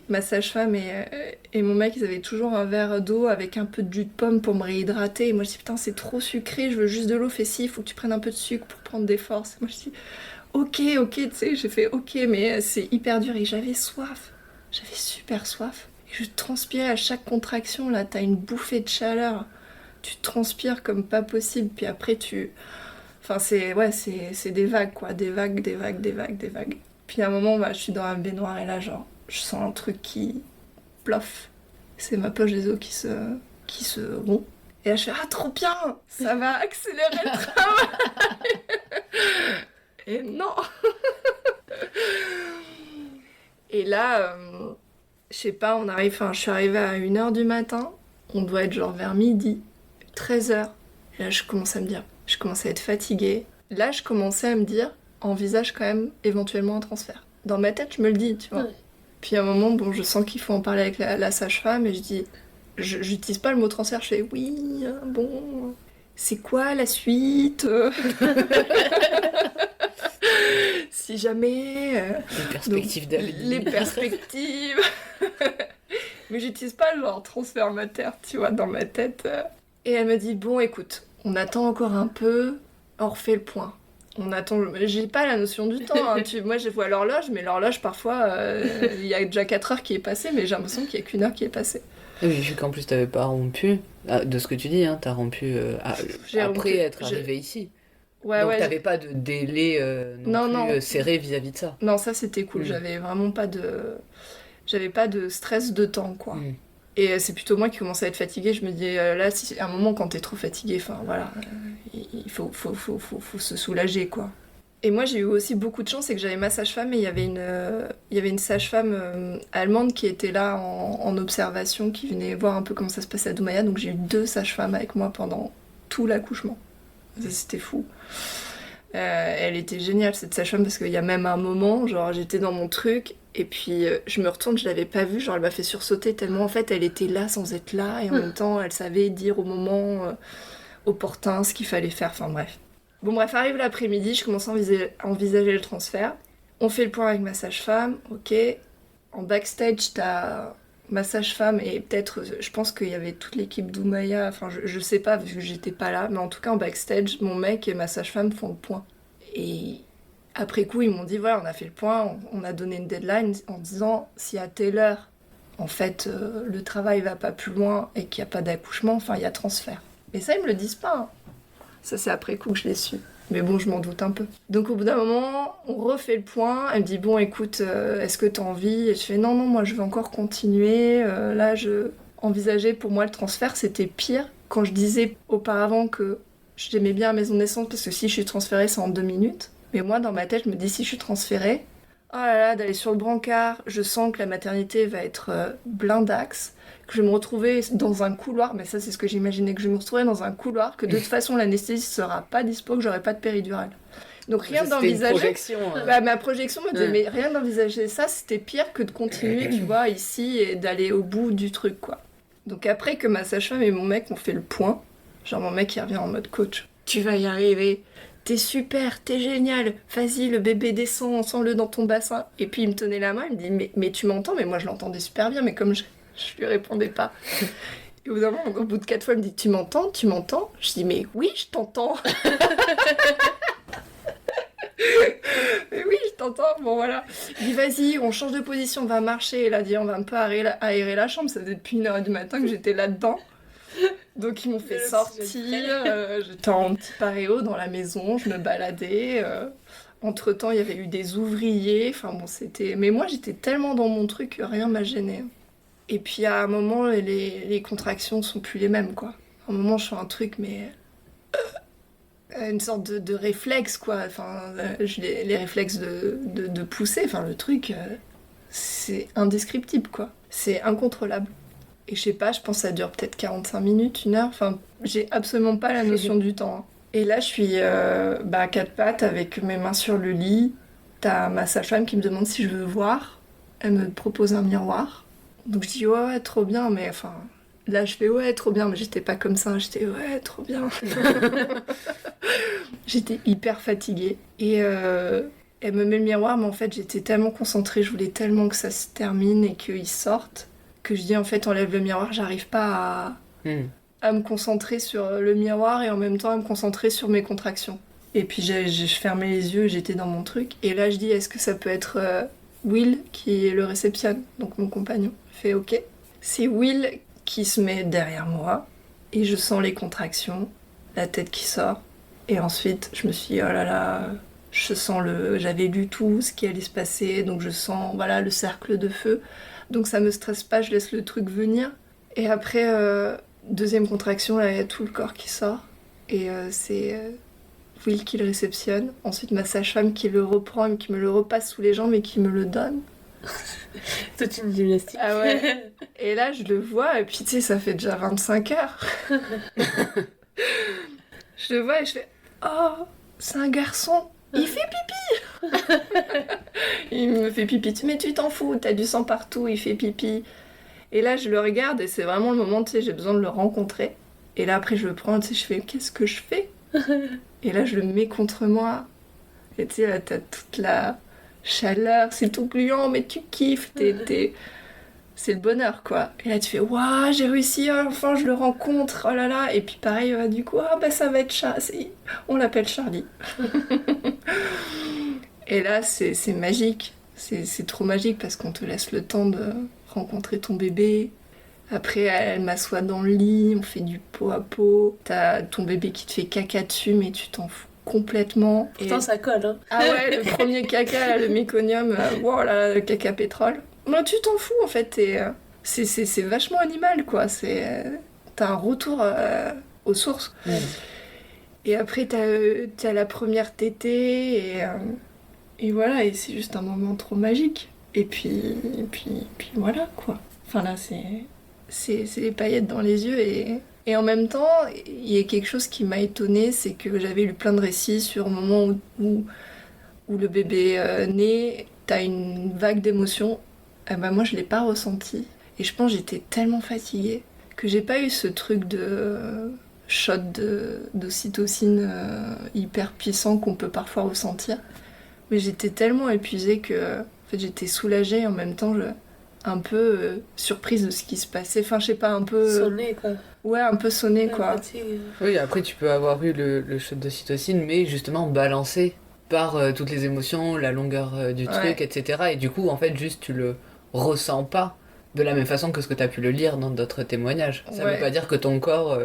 ma sage-femme et mon mec, ils avaient toujours un verre d'eau avec un peu de jus de pomme pour me réhydrater, et moi je dis putain c'est trop sucré, je veux juste de l'eau, fais ci, il faut que tu prennes un peu de sucre pour prendre des forces. Et moi je dis ok, tu sais, j'ai fait ok, mais c'est hyper dur, et j'avais soif, j'avais super soif. Je transpirais à chaque contraction, là, t'as une bouffée de chaleur. Tu transpires comme pas possible, puis après Enfin, c'est des vagues, quoi. Des vagues. Puis à un moment, je suis dans la baignoire, et là, genre, je sens un truc qui... Plof. C'est ma poche des os qui se rompt. Et là, je fais, ah, trop bien, ça va accélérer le travail. Et non. Et là... je sais pas, je suis arrivée à 1h du matin, on doit être genre vers midi, 13h. Et là, je commence à être fatiguée. Là, je commençais à me dire, envisage quand même éventuellement un transfert. Dans ma tête, je me le dis, tu vois. Ouais. Puis à un moment, bon, je sens qu'il faut en parler avec la sage-femme, et je dis, j'utilise pas le mot transfert, je fais, oui, bon, c'est quoi la suite? Si jamais... les perspectives d'avenir. Les perspectives. Mais j'utilise pas le genre transfert mater, tu vois, dans ma tête. Et elle me dit, bon, écoute, on attend encore un peu, on refait le point. On attend... J'ai pas la notion du temps, hein. Moi, je vois l'horloge, mais l'horloge, parfois, il y a déjà 4 heures qui est passée, mais j'ai l'impression qu'il y a qu'1 heure qui est passée. Oui, vu qu'en plus, t'avais pas rompu, de ce que tu dis, hein, t'as rompu après être arrivé ici. Ouais, donc t'avais pas de délai non plus serré vis-à-vis de ça. Non, ça c'était cool, j'avais vraiment pas de stress de temps, quoi. Et c'est plutôt moi qui commençais à être fatiguée, je me dis là, si à un moment quand t'es trop fatiguée, enfin voilà, il faut se soulager, quoi. Et moi j'ai eu aussi beaucoup de chance, c'est que j'avais ma sage-femme, et il y avait une sage-femme allemande qui était là en observation, qui venait voir un peu comment ça se passait à Doumaya, donc j'ai eu 2 sages-femmes avec moi pendant tout l'accouchement. C'était fou. Elle était géniale, cette sage-femme, parce qu'il y a même un moment, genre j'étais dans mon truc, et puis je me retourne, je l'avais pas vue, genre elle m'a fait sursauter tellement en fait elle était là sans être là, et en même temps elle savait dire au moment opportun ce qu'il fallait faire, enfin bref. Bon bref, arrive l'après-midi, je commence à envisager le transfert. On fait le point avec ma sage-femme, ok. En backstage, t'as ma sage-femme, et peut-être, je pense qu'il y avait toute l'équipe d'Oumaya, enfin je sais pas vu que j'étais pas là, mais en tout cas en backstage, mon mec et ma sage-femme font le point. Et après coup, ils m'ont dit voilà, on a fait le point, on a donné une deadline en disant si à telle heure en fait, le travail va pas plus loin et qu'il n'y a pas d'accouchement, enfin, il y a transfert. Mais ça, ils me le disent pas. Hein. Ça, c'est après coup que je l'ai su. Mais bon, je m'en doute un peu. Donc, au bout d'un moment, on refait le point. Elle me dit, bon, écoute, est-ce que t'as envie? Et je fais, non, moi, je veux encore continuer. Là, je envisageais, pour moi, le transfert, c'était pire. Quand je disais auparavant que j'aimais bien la maison de naissance, parce que si je suis transférée, c'est en 2 minutes. Mais moi, dans ma tête, je me dis, si je suis transférée, oh là là, d'aller sur le brancard, je sens que la maternité va être blindax, que je vais me retrouver dans un couloir, mais ça c'est ce que j'imaginais, que je me retrouverais dans un couloir, que de toute façon l'anesthésie sera pas dispo, que j'aurai pas de péridurale. Donc rien d'envisager. Projection, ma projection me disait, mais rien d'envisager ça, c'était pire que de continuer, tu vois, ici et d'aller au bout du truc, quoi. Donc après que ma sage-femme et mon mec ont fait le point, genre mon mec il revient en mode coach, tu vas y arriver. T'es super, t'es génial, vas-y, le bébé descend, sens-le dans ton bassin. Et puis il me tenait la main, il me dit, mais tu m'entends? Mais moi je l'entendais super bien, mais comme je lui répondais pas. Et au bout de 4 fois, il me dit, tu m'entends? Tu m'entends? Je dis, mais oui, je t'entends. Mais oui, je t'entends, bon voilà. Il dit, vas-y, on change de position, on va marcher. Et là, dit, on va un peu aérer la chambre, ça faisait depuis 1h du matin que j'étais là-dedans. Donc ils m'ont fait sortir, j'étais en petit paréo dans la maison, je me baladais. Entre-temps, il y avait eu des ouvriers, enfin bon, c'était... Mais moi, j'étais tellement dans mon truc que rien m'a gênée. Et puis à un moment, les contractions sont plus les mêmes, quoi. À un moment, je fais un truc, mais... une sorte de réflexe, quoi. Enfin, les réflexes de pousser, enfin, le truc, c'est indescriptible, quoi. C'est incontrôlable. Et je sais pas, je pense que ça dure peut-être 45 minutes, 1 heure. Enfin, j'ai absolument pas la notion du temps. Hein. Et là, je suis à 4 pattes avec mes mains sur le lit. T'as ma sage-femme qui me demande si je veux voir. Elle me propose un miroir. Donc je dis ouais, trop bien. Mais enfin, là, je fais ouais, trop bien. Mais j'étais pas comme ça. J'étais ouais, trop bien. J'étais hyper fatiguée. Et elle me met le miroir. Mais en fait, j'étais tellement concentrée. Je voulais tellement que ça se termine et qu'il sorte. Que je dis en fait enlève le miroir, j'arrive pas à me concentrer sur le miroir et en même temps à me concentrer sur mes contractions. Et puis je fermais les yeux, j'étais dans mon truc. Et là je dis est-ce que ça peut être Will qui est le réceptionne, donc mon compagnon. Il fait ok. C'est Will qui se met derrière moi et je sens les contractions, la tête qui sort. Et ensuite je me suis dit oh là là, j'avais lu tout ce qui allait se passer, donc je sens voilà le cercle de feu. Donc ça me stresse pas, je laisse le truc venir. Et après, deuxième contraction, là, il y a tout le corps qui sort. Et c'est Will qui le réceptionne. Ensuite, ma sage-femme qui le reprend et qui me le repasse sous les jambes et qui me le donne. Toute une gymnastique. Ah ouais. Et là, je le vois, et puis tu sais, ça fait déjà 25 heures. Je le vois et je fais « Oh, c'est un garçon !» Il fait pipi. Il me fait pipi. Mais tu t'en fous, t'as du sang partout, il fait pipi. Et là, je le regarde et c'est vraiment le moment, tu sais, j'ai besoin de le rencontrer. Et là, après, je le prends, tu sais, je fais, qu'est-ce que je fais? Et là, je le mets contre moi. Et tu sais, là, t'as toute la chaleur, c'est tout gluant, mais tu kiffes, c'est le bonheur, quoi. Et là, tu fais, waouh, j'ai réussi, enfin, je le rencontre, oh là là. Et puis pareil, du coup, ça va être Charlie. On l'appelle Charlie. Et là, c'est magique. C'est trop magique parce qu'on te laisse le temps de rencontrer ton bébé. Après, elle m'assoit dans le lit, on fait du pot à pot. T'as ton bébé qui te fait caca dessus, mais tu t'en fous complètement. Pourtant, ça colle, hein. Ah ouais, le premier caca, là, le méconium, wow, là, le caca pétrole. Non, tu t'en fous, en fait. C'est vachement animal, quoi. T'as un retour aux sources. Mmh. Et après, t'as la première tétée, et voilà, et c'est juste un moment trop magique. Et puis voilà, quoi. Enfin là, c'est les paillettes dans les yeux, et en même temps, il y a quelque chose qui m'a étonnée, c'est que j'avais lu plein de récits sur le moment où le bébé naît, t'as une vague d'émotions. Moi, je l'ai pas ressenti. Et je pense que j'étais tellement fatiguée que j'ai pas eu ce truc de shot d'ocytocine hyper puissant qu'on peut parfois ressentir. Mais j'étais tellement épuisée que en fait, j'étais soulagée et en même temps un peu surprise de ce qui se passait. Enfin, je sais pas, un peu... Sonnée, quoi. Ouais, un peu sonnée, quoi. Oui, après, tu peux avoir eu le shot d'ocytocine, mais justement balancé par toutes les émotions, la longueur du truc, etc. Et du coup, en fait, juste, tu le ressens pas. De la même façon que ce que tu as pu le lire dans d'autres témoignages. Ça Ouais. veut pas dire que ton corps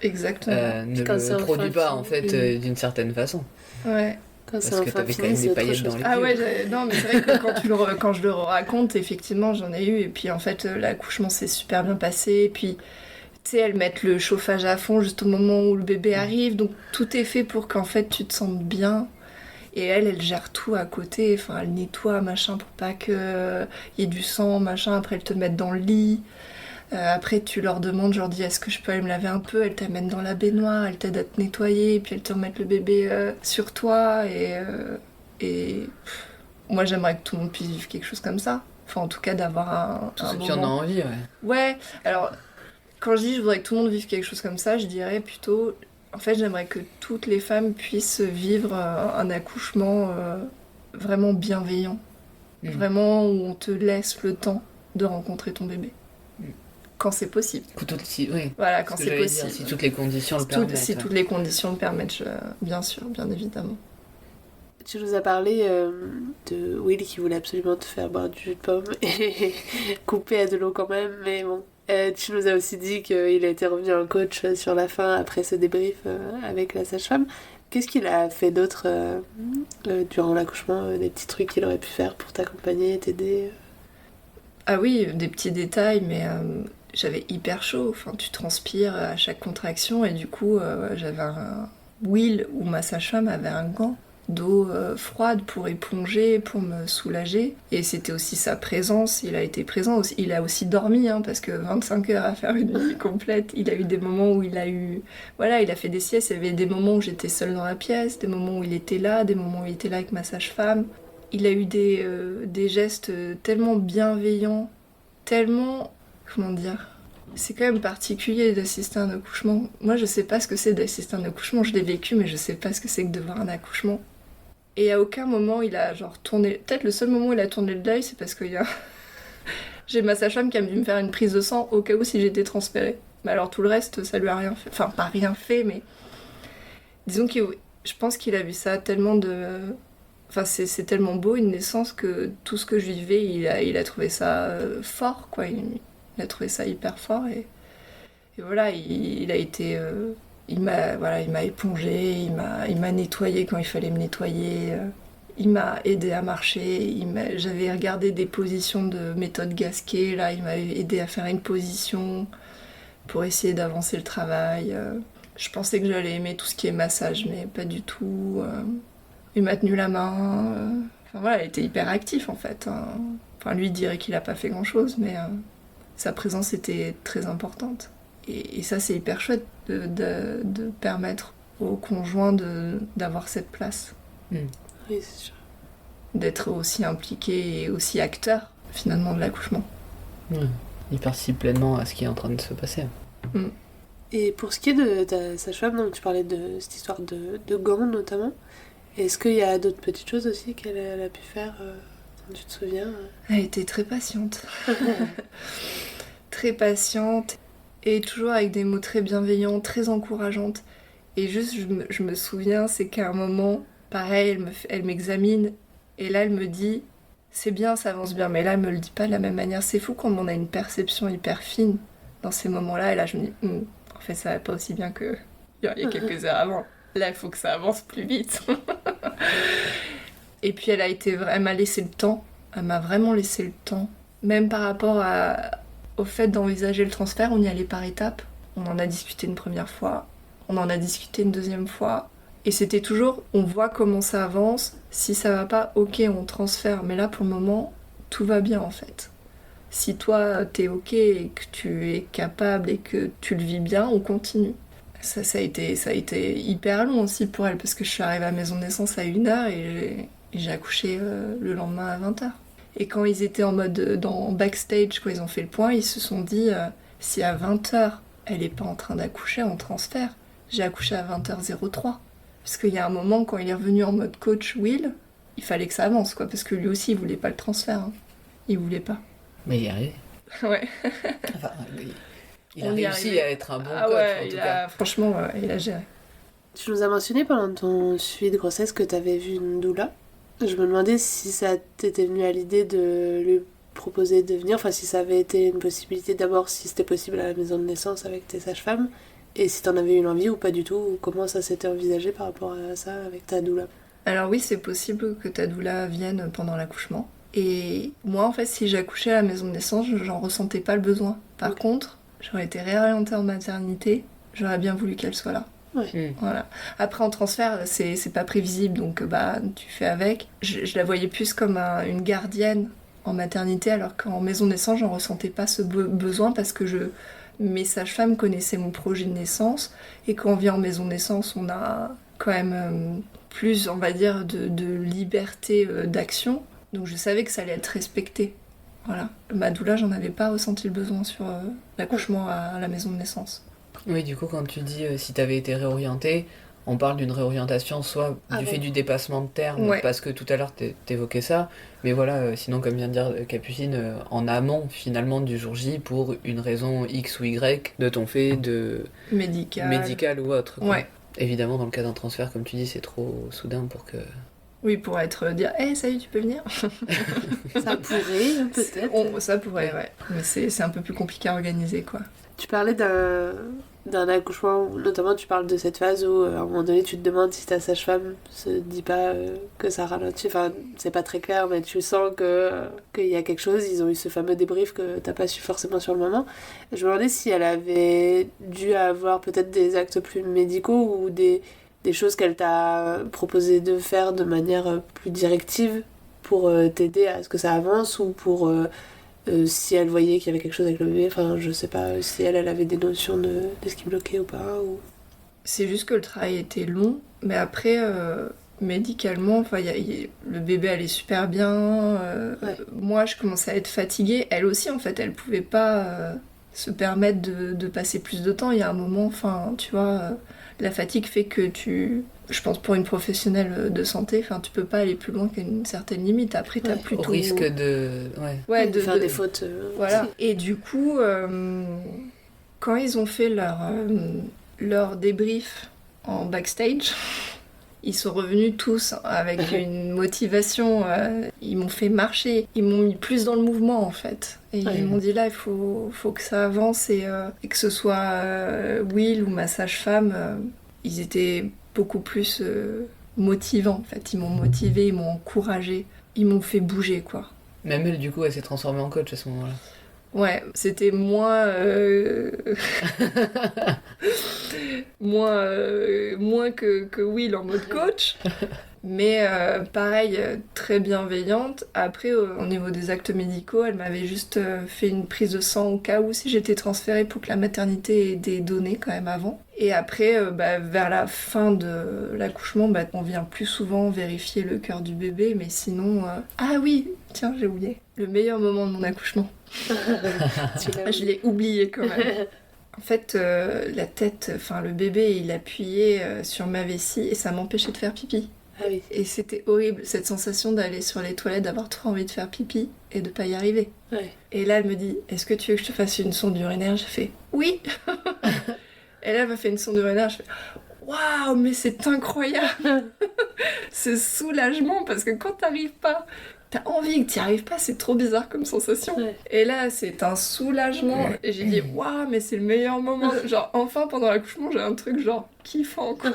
Exactement. ne Quand c'est le enfant produit pas, qui- en fait, d'une certaine façon. Ouais. Quand c'est Parce que enfin t'avais quand fini, même c'est des autre paillettes chose. dans les Ah yeux. ouais, non, mais c'est vrai que quand je le raconte, effectivement, j'en ai eu. Et puis en fait, l'accouchement s'est super bien passé. Et puis, tu sais, elles mettent le chauffage à fond juste au moment où le bébé arrive. Donc tout est fait pour qu'en fait tu te sentes bien. Et elle gère tout à côté. Enfin, elle nettoie, machin, pour pas qu'il y ait du sang, machin. Après, elle te met dans le lit. Après, tu leur demandes, je leur dis, est-ce que je peux aller me laver un peu? Elle t'amène dans la baignoire, elle t'aide à te nettoyer. Puis elle te remet le bébé sur toi. Et moi, j'aimerais que tout le monde puisse vivre quelque chose comme ça. Enfin, en tout cas, d'avoir Tous un ceux qui en ont moment. envie, ouais. Ouais, alors, quand je dis je voudrais que tout le monde vive quelque chose comme ça, je dirais plutôt, en fait, j'aimerais que toutes les femmes puissent vivre un accouchement vraiment bienveillant. Mm. Vraiment où on te laisse le temps de rencontrer ton bébé. Mm. Quand c'est possible. Oui. Voilà, quand Ce que c'est j'allais possible. dire, si toutes les conditions le Si permettent. si ouais. toutes les conditions le permettent, bien sûr, bien évidemment. Tu nous as parlé de Will qui voulait absolument te faire boire du jus de pomme et couper à de l'eau quand même, mais bon. Tu nous as aussi dit qu'il a été revenu en coach sur la fin après ce débrief avec la sage-femme. Qu'est-ce qu'il a fait d'autre durant l'accouchement, des petits trucs qu'il aurait pu faire pour t'accompagner, t'aider Ah oui, des petits détails, mais j'avais hyper chaud. Enfin, tu transpires à chaque contraction et du coup, j'avais un Will où ma sage-femme avait un gant d'eau froide pour éponger, pour me soulager. Et c'était aussi sa présence, il a été présent aussi. Il a aussi dormi, hein, parce que 25 heures à faire une nuit complète. Il a eu des moments où il a eu... Voilà, il a fait des siestes. Il y avait des moments où j'étais seule dans la pièce, des moments où il était là, des moments où il était là avec ma sage-femme. Il a eu des gestes tellement bienveillants, tellement... Comment dire? C'est quand même particulier d'assister à un accouchement. Moi, je sais pas ce que c'est d'assister à un accouchement. Je l'ai vécu, mais je sais pas ce que c'est que de voir un accouchement. Et à aucun moment, il a genre tourné... Peut-être le seul moment où il a tourné le deuil, c'est parce que j'ai ma sage-femme qui a dû me faire une prise de sang au cas où si j'étais transférée. Mais alors tout le reste, ça lui a rien fait. Enfin, pas rien fait, mais... Disons que je pense qu'il a vu ça tellement de... Enfin, c'est tellement beau, une naissance, que tout ce que je vivais, il a trouvé ça fort, quoi. Il a trouvé ça hyper fort. Et voilà, il a été... il m'a épongé, il m'a nettoyé quand il fallait me nettoyer. Il m'a aidé à marcher. J'avais regardé des positions de méthode Gasquet. Là, il m'a aidé à faire une position pour essayer d'avancer le travail. Je pensais que j'allais aimer tout ce qui est massage, mais pas du tout. Il m'a tenu la main. Enfin voilà, il était hyper actif en fait. Enfin, lui dirait qu'il a pas fait grand chose, mais sa présence était très importante. Et ça, c'est hyper chouette de permettre au conjoint d'avoir cette place. Oui, c'est sûr. D'être aussi impliqué et aussi acteur, finalement, de l'accouchement. Il participe pleinement à ce qui est en train de se passer. Et pour ce qui est de ta sage-femme, donc tu parlais de cette histoire de gants notamment. Est-ce qu'il y a d'autres petites choses aussi qu'elle a pu faire dont tu te souviens Elle était très patiente. Très patiente. Et toujours avec des mots très bienveillants, très encourageantes. Et juste, je me souviens, c'est qu'à un moment, pareil, elle m'examine. Et là, elle me dit, c'est bien, ça avance bien. Mais là, elle me le dit pas de la même manière. C'est fou comme on a une perception hyper fine dans ces moments-là. Et là, je me dis, en fait, ça va pas aussi bien que il y a quelques heures avant. Là, il faut que ça avance plus vite. Et puis, elle m'a laissé le temps. Elle m'a vraiment laissé le temps. Même par rapport au fait d'envisager le transfert, on y allait par étapes. On en a discuté une première fois, on en a discuté une deuxième fois. Et c'était toujours, on voit comment ça avance. Si ça va pas, ok, on transfère. Mais là, pour le moment, tout va bien en fait. Si toi, t'es ok et que tu es capable et que tu le vis bien, on continue. Ça a été hyper long aussi pour elle, parce que je suis arrivée à la maison de naissance à 1h et j'ai accouché le lendemain à 20h. Et quand ils étaient en mode dans backstage, quand ils ont fait le point, ils se sont dit si à 20h elle est pas en train d'accoucher, on transfère. J'ai accouché à 20h03. Parce qu'il y a un moment, quand il est revenu en mode coach Will, il fallait que ça avance, quoi, parce que lui aussi il voulait pas le transfert. Hein. Il voulait pas. Mais il est arrivé. Ouais. Enfin, il a On y est réussi arrivé. à être un bon Ah coach, ouais, en tout cas. franchement, il a géré. Tu nous as mentionné pendant ton suivi de grossesse que tu avais vu une doula. Je me demandais si ça t'était venu à l'idée de lui proposé de venir, enfin si ça avait été une possibilité, d'abord si c'était possible à la maison de naissance avec tes sages-femmes, et si t'en avais eu l'envie ou pas du tout, ou comment ça s'était envisagé par rapport à ça avec ta doula. Alors oui, c'est possible que ta doula vienne pendant l'accouchement. Et moi, en fait, si j'accouchais à la maison de naissance, j'en ressentais pas le besoin. Par contre, j'aurais été réorientée en maternité, j'aurais bien voulu qu'elle soit là. Ouais. Voilà. Après, en transfert, c'est pas prévisible, donc tu fais avec. Je la voyais plus comme une gardienne en maternité, alors qu'en maison de naissance, j'en ressentais pas ce besoin parce que mes sages-femmes connaissaient mon projet de naissance, et quand on vient en maison de naissance, on a quand même plus, on va dire, de liberté d'action. Donc je savais que ça allait être respecté. Voilà. Ma doula, j'en avais pas ressenti le besoin sur l'accouchement à la maison de naissance. Oui, du coup, quand tu dis si t'avais été réorientée, on parle d'une réorientation soit du fait du dépassement de terme, Ouais. parce que tout à l'heure t'évoquais ça, mais voilà, sinon, comme vient de dire Capucine, en amont finalement du jour J pour une raison X ou Y de ton fait de médical ou autre. Quoi. Ouais. Évidemment, dans le cas d'un transfert, comme tu dis, c'est trop soudain pour que. Oui, pour dire hey, salut, tu peux venir. Ça pourrait, peut-être. Ça pourrait, ouais. Mais c'est un peu plus compliqué à organiser, quoi. Tu parlais d'un accouchement, où, notamment tu parles de cette phase où à un moment donné tu te demandes si ta sage-femme se dit pas que ça ralentit, enfin c'est pas très clair mais tu sens qu'il y a quelque chose, ils ont eu ce fameux débrief que t'as pas su forcément sur le moment. Je me demandais si elle avait dû avoir peut-être des actes plus médicaux ou des choses qu'elle t'a proposé de faire de manière plus directive pour t'aider à ce que ça avance ou pour... si elle voyait qu'il y avait quelque chose avec le bébé, enfin je sais pas si elle avait des notions de ce qui bloquait ou pas. Ou... C'est juste que le travail était long, mais après, médicalement, le bébé allait super bien. Ouais. Moi, je commençais à être fatiguée. Elle aussi, en fait, elle pouvait pas se permettre de passer plus de temps. Il y a un moment, enfin, tu vois, la fatigue fait que je pense pour une professionnelle de santé, enfin, tu peux pas aller plus loin qu'à une certaine limite. Après, t'as plutôt... Au risque de... Ouais, de faire des fautes. Voilà. Et du coup, quand ils ont fait leur débrief en backstage, ils sont revenus tous avec une motivation. Ils m'ont fait marcher, ils m'ont mis plus dans le mouvement en fait. Et ils m'ont dit là, il faut que ça avance et que ce soit Will ou ma sage-femme, ils étaient beaucoup plus motivants en fait. Ils m'ont motivé, ils m'ont encouragé, ils m'ont fait bouger quoi. Même elle, du coup, elle s'est transformée en coach à ce moment-là. Ouais, c'était moins que Will en mode coach, mais pareil, très bienveillante. Après, au niveau des actes médicaux, elle m'avait juste fait une prise de sang au cas où si j'étais transférée pour que la maternité ait des données quand même avant. Et après, vers la fin de l'accouchement, on vient plus souvent vérifier le cœur du bébé, mais sinon... Ah oui, tiens, j'ai oublié. Le meilleur moment de mon accouchement. Je l'ai oublié quand même. En fait, la tête, enfin le bébé, il appuyait sur ma vessie et ça m'empêchait de faire pipi. Ah oui. Et c'était horrible, cette sensation d'aller sur les toilettes, d'avoir trop envie de faire pipi et de pas y arriver. Ouais. Et là, elle me dit, est-ce que tu veux que je te fasse une sonde urinaire? J'ai fait, oui. Et là, elle m'a fait une sonde urinaire, je fais, waouh, mais c'est incroyable. Ce soulagement, parce que quand t'arrives pas... T'as envie que t'y arrives pas, c'est trop bizarre comme sensation. Ouais. Et là, c'est un soulagement. Et j'ai dit, waouh, mais c'est le meilleur moment. Genre, enfin, pendant l'accouchement, j'ai un truc genre kiffant, quoi.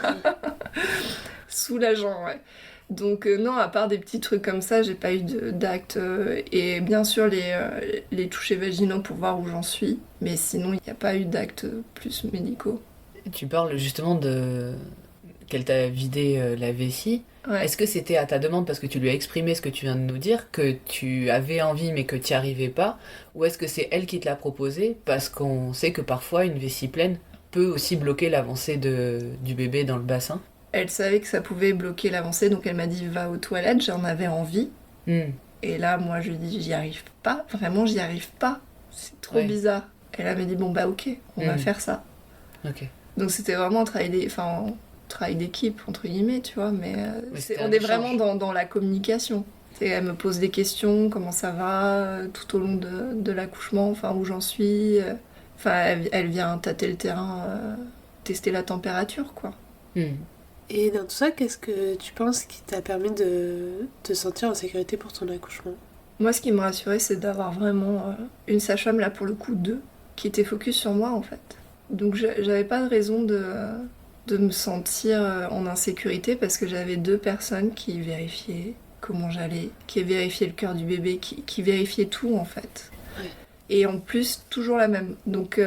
Soulageant, ouais. Donc, non, à part des petits trucs comme ça, j'ai pas eu d'acte. Et bien sûr, les touchés vaginaux pour voir où j'en suis. Mais sinon, il n'y a pas eu d'actes plus médicaux. Tu parles justement de qu'elle t'a vidé la vessie. Ouais. Est-ce que c'était à ta demande parce que tu lui as exprimé ce que tu viens de nous dire, que tu avais envie mais que tu n'y arrivais pas, ou est-ce que c'est elle qui te l'a proposé parce qu'on sait que parfois une vessie pleine peut aussi bloquer l'avancée du bébé dans le bassin? Elle savait que ça pouvait bloquer l'avancée, donc elle m'a dit va aux toilettes, j'en avais envie. Et là, moi, je lui dis j'y arrive pas, vraiment j'y arrive pas, c'est trop bizarre. Et là, elle m'a dit bon bah ok, on va faire ça. Ok. Donc c'était vraiment un travail d'équipe, entre guillemets, tu vois, mais on est vraiment dans la communication. Elle me pose des questions, comment ça va, tout au long de l'accouchement, enfin où j'en suis. Enfin, elle vient tâter le terrain, tester la température, quoi. Et dans tout ça, qu'est-ce que tu penses qui t'a permis de te sentir en sécurité pour ton accouchement? Moi, ce qui me rassurait, c'est d'avoir vraiment une sage-femme, là pour le coup, deux, qui était focus sur moi en fait. Donc j'avais pas de raison de me sentir en insécurité parce que j'avais deux personnes qui vérifiaient comment j'allais, qui vérifiaient le cœur du bébé, qui vérifiaient tout en fait. Ouais. Et en plus, toujours la même. Donc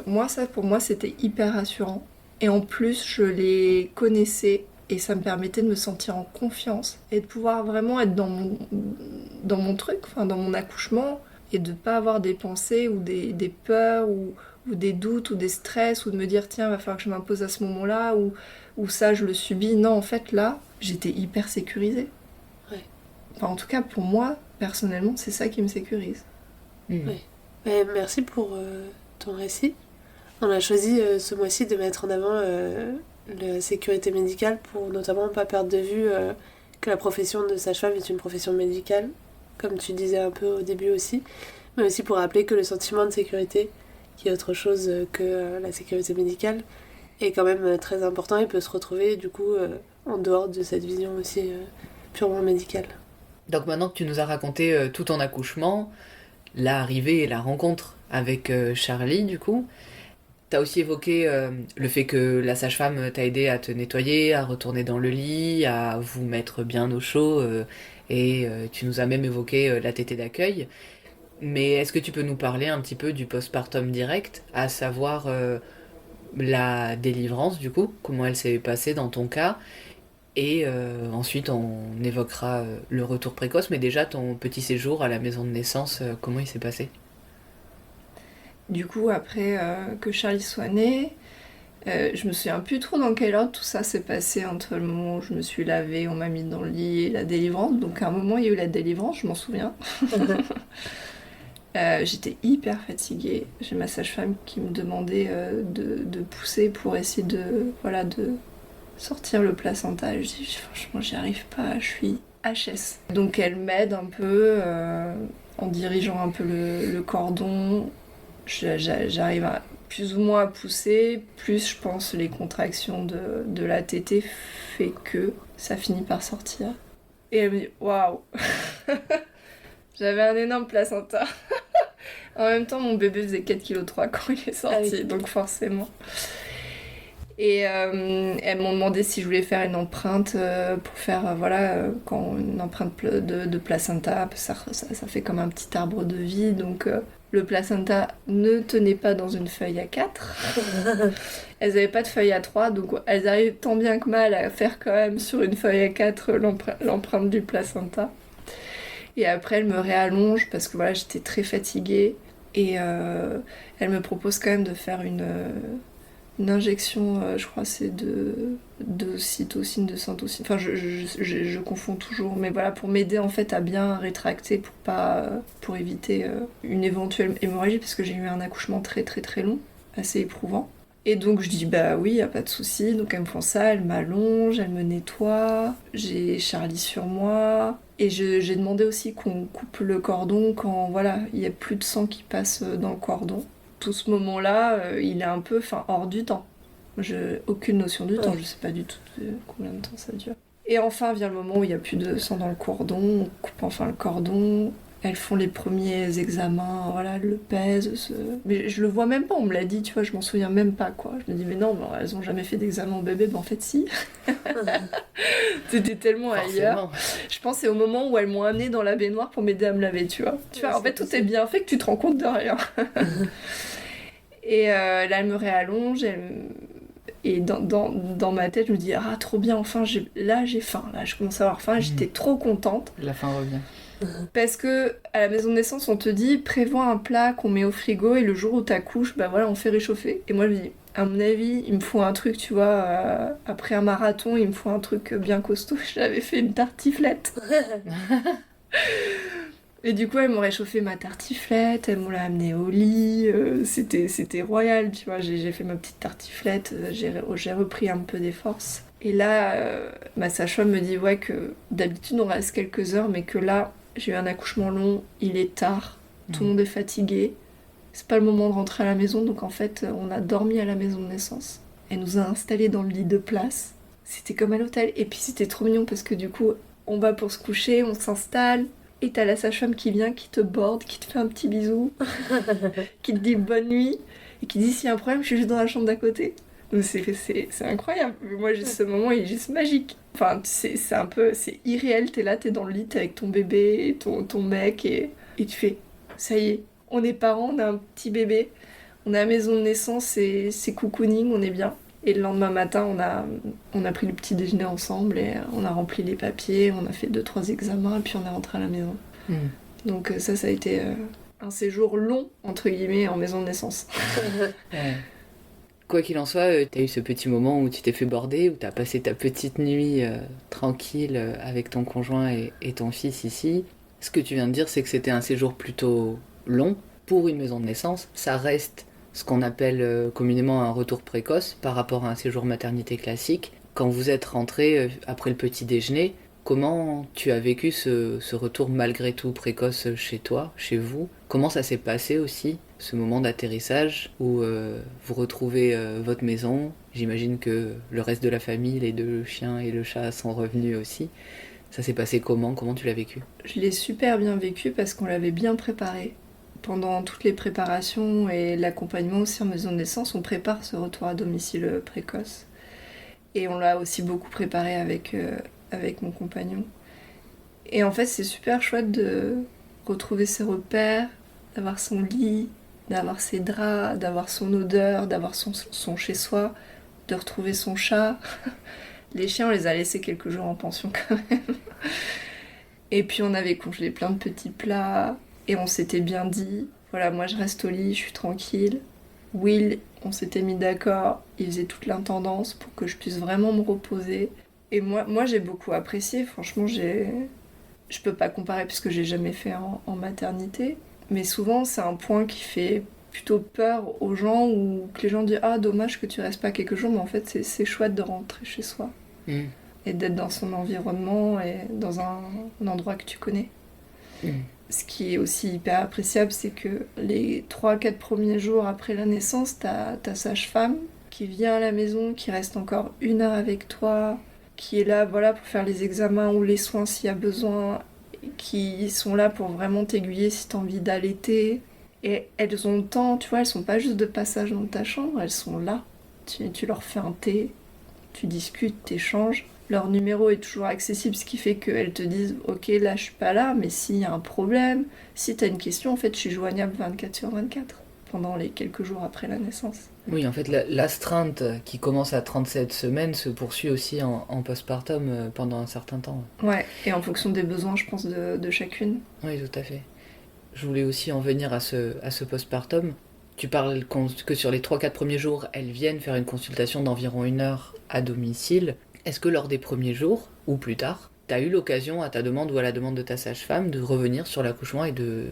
moi, ça pour moi, c'était hyper rassurant. Et en plus, je les connaissais et ça me permettait de me sentir en confiance et de pouvoir vraiment être dans mon truc, enfin dans mon accouchement et de pas avoir des pensées ou des peurs ou des doutes ou des stress ou de me dire tiens, va falloir que je m'impose à ce moment-là ou ça, je le subis. Non, en fait, là, j'étais hyper sécurisée. Ouais. Enfin, en tout cas, pour moi, personnellement, c'est ça qui me sécurise. Ouais. Merci pour ton récit. On a choisi ce mois-ci de mettre en avant la sécurité médicale pour notamment pas perdre de vue que la profession de sage-femme est une profession médicale, comme tu disais un peu au début aussi, mais aussi pour rappeler que le sentiment de sécurité, qui est autre chose que la sécurité médicale, est quand même très important et peut se retrouver du coup en dehors de cette vision aussi purement médicale. Donc maintenant que tu nous as raconté tout ton accouchement, l'arrivée et la rencontre avec Charlie du coup, t'as aussi évoqué le fait que la sage-femme t'a aidé à te nettoyer, à retourner dans le lit, à vous mettre bien au chaud, et tu nous as même évoqué la tétée d'accueil. Mais est-ce que tu peux nous parler un petit peu du postpartum direct, à savoir la délivrance du coup, comment elle s'est passée dans ton cas, et ensuite on évoquera le retour précoce, mais déjà ton petit séjour à la maison de naissance, comment il s'est passé? Du coup, après que Charlie soit né, je me souviens plus trop dans quel ordre tout ça s'est passé entre le moment où je me suis lavée, on m'a mis dans le lit et la délivrance. Donc à un moment, il y a eu la délivrance, je m'en souviens. J'étais hyper fatiguée. J'ai ma sage-femme qui me demandait de pousser pour essayer de sortir le placenta. Je dis franchement, j'y arrive pas, je suis HS. Donc elle m'aide un peu en dirigeant un peu le cordon. J'arrive plus ou moins à pousser, plus je pense les contractions de la tétée fait que ça finit par sortir. Et elle me dit waouh. J'avais un énorme placenta. En même temps, mon bébé faisait 4,3 kg quand il est sorti, donc forcément. Et elles m'ont demandé si je voulais faire une empreinte pour faire, quand une empreinte de placenta, ça fait comme un petit arbre de vie, donc le placenta ne tenait pas dans une feuille A4. Elles n'avaient pas de feuille A3, donc elles arrivent tant bien que mal à faire quand même sur une feuille A4 l'empreinte du placenta. Et après, elle me réallonge parce que voilà, j'étais très fatiguée. Et elle me propose quand même de faire une injection, je crois c'est de cytosine, de syntocine. Enfin, je confonds toujours. Mais voilà, pour m'aider en fait à bien rétracter pour éviter une éventuelle hémorragie parce que j'ai eu un accouchement très très très long, assez éprouvant. Et donc je dis bah oui, y a pas de souci. Donc elles me font ça, elles m'allongent, elles me nettoient. J'ai Charlie sur moi. Et j'ai demandé aussi qu'on coupe le cordon quand voilà, il y a plus de sang qui passe dans le cordon. Tout ce moment-là, il est un peu hors du temps. J'ai aucune notion du temps, je sais pas du tout combien de temps ça dure. Et enfin vient le moment où il y a plus de sang dans le cordon, on coupe enfin le cordon. Elles font les premiers examens, voilà, elles le pèsent. Mais je le vois même pas, on me l'a dit, tu vois, je m'en souviens même pas, quoi. Je me dis, mais non, elles ont jamais fait d'examen au bébé, en fait, si. C'était tellement ailleurs. Je pense que c'est au moment où elles m'ont amenée dans la baignoire pour m'aider à me laver, tu vois. Tu vois, en fait, tout est bien fait que tu te rends compte de rien. Et là, elle me réallonge, et dans ma tête, je me dis, ah, trop bien, enfin, j'ai faim. Là, je commence à avoir faim, j'étais trop contente. La faim revient. Parce que à la maison de naissance, on te dit prévois un plat qu'on met au frigo et le jour où t'accouches, bah voilà, on fait réchauffer. Et moi, je me dis, à mon avis, il me faut un truc, tu vois, après un marathon, il me faut un truc bien costaud. J'avais fait une tartiflette. Et du coup, elles m'ont réchauffé ma tartiflette, elles m'ont l'a amenée au lit, c'était royal, tu vois. J'ai fait ma petite tartiflette, j'ai repris un peu des forces. Et là, ma sage-femme me dit ouais que d'habitude on reste quelques heures, mais que là, j'ai eu un accouchement long, il est tard, tout le monde est fatigué, c'est pas le moment de rentrer à la maison, donc en fait, on a dormi à la maison de naissance. Elle nous a installés dans le lit de place, c'était comme à l'hôtel, et puis c'était trop mignon parce que du coup, on va pour se coucher, on s'installe, Et t'as la sage-femme qui vient, qui te borde, qui te fait un petit bisou, qui te dit bonne nuit, et qui dit s'il y a un problème, je suis juste dans la chambre d'à côté. Donc c'est incroyable. Moi, juste ce moment, il est juste magique. Enfin, c'est un peu... C'est irréel, t'es là, t'es dans le lit, t'es avec ton bébé, ton mec, et tu fais, ça y est, on est parents, on a un petit bébé, on est à la maison de naissance, c'est cocooning, on est bien. Et le lendemain matin, on a pris le petit déjeuner ensemble et on a rempli les papiers, on a fait 2-3 examens et puis on est rentré à la maison. Donc ça a été un séjour long, entre guillemets, en maison de naissance. Quoi qu'il en soit, t'as eu ce petit moment où tu t'es fait border, où t'as passé ta petite nuit tranquille avec ton conjoint et ton fils ici. Ce que tu viens de dire, c'est que c'était un séjour plutôt long pour une maison de naissance. Ça reste ce qu'on appelle communément un retour précoce par rapport à un séjour maternité classique. Quand vous êtes rentré après le petit déjeuner, comment tu as vécu ce retour malgré tout précoce chez toi, chez vous? Comment ça s'est passé aussi, ce moment d'atterrissage où vous retrouvez votre maison? J'imagine que le reste de la famille, les 2 chiens et le chat sont revenus aussi. Ça s'est passé comment? Comment tu l'as vécu? Je l'ai super bien vécu parce qu'on l'avait bien préparé. Pendant toutes les préparations et l'accompagnement aussi en maison de naissance, on prépare ce retour à domicile précoce. Et on l'a aussi beaucoup préparé avec mon compagnon. Et en fait, c'est super chouette de retrouver ses repères, d'avoir son lit, d'avoir ses draps, d'avoir son odeur, d'avoir son chez-soi, de retrouver son chat. Les chiens, on les a laissés quelques jours en pension quand même. Et puis on avait congelé plein de petits plats. Et on s'était bien dit, voilà, moi je reste au lit, je suis tranquille. Will, on s'était mis d'accord, il faisait toute l'intendance pour que je puisse vraiment me reposer. Et moi j'ai beaucoup apprécié, franchement, je peux pas comparer puisque j'ai jamais fait en maternité. Mais souvent, c'est un point qui fait plutôt peur aux gens ou que les gens disent « Ah, dommage que tu restes pas quelques jours », mais en fait, c'est chouette de rentrer chez soi. Et d'être dans son environnement et dans un endroit que tu connais. Ce qui est aussi hyper appréciable, c'est que les 3-4 premiers jours après la naissance, t'as ta sage-femme qui vient à la maison, qui reste encore 1 heure avec toi, qui est là voilà, pour faire les examens ou les soins s'il y a besoin, qui sont là pour vraiment t'aiguiller si t'as envie d'allaiter. Et elles ont le temps, tu vois, elles sont pas juste de passage dans ta chambre, elles sont là. Tu leur fais un thé, tu discutes, t'échanges. Leur numéro est toujours accessible, ce qui fait qu'elles te disent « Ok, là, je suis pas là, mais s'il y a un problème, si t'as une question, en fait, je suis joignable 24/24 pendant les quelques jours après la naissance. » Oui, en fait, l'astreinte qui commence à 37 semaines se poursuit aussi en postpartum pendant un certain temps. Ouais, et en fonction des besoins, je pense, de chacune. Oui, tout à fait. Je voulais aussi en venir à ce postpartum. Tu parles que sur les 3-4 premiers jours, elles viennent faire une consultation d'environ 1 heure à domicile. Est-ce que lors des premiers jours, ou plus tard, tu as eu l'occasion, à ta demande ou à la demande de ta sage-femme, de revenir sur l'accouchement et de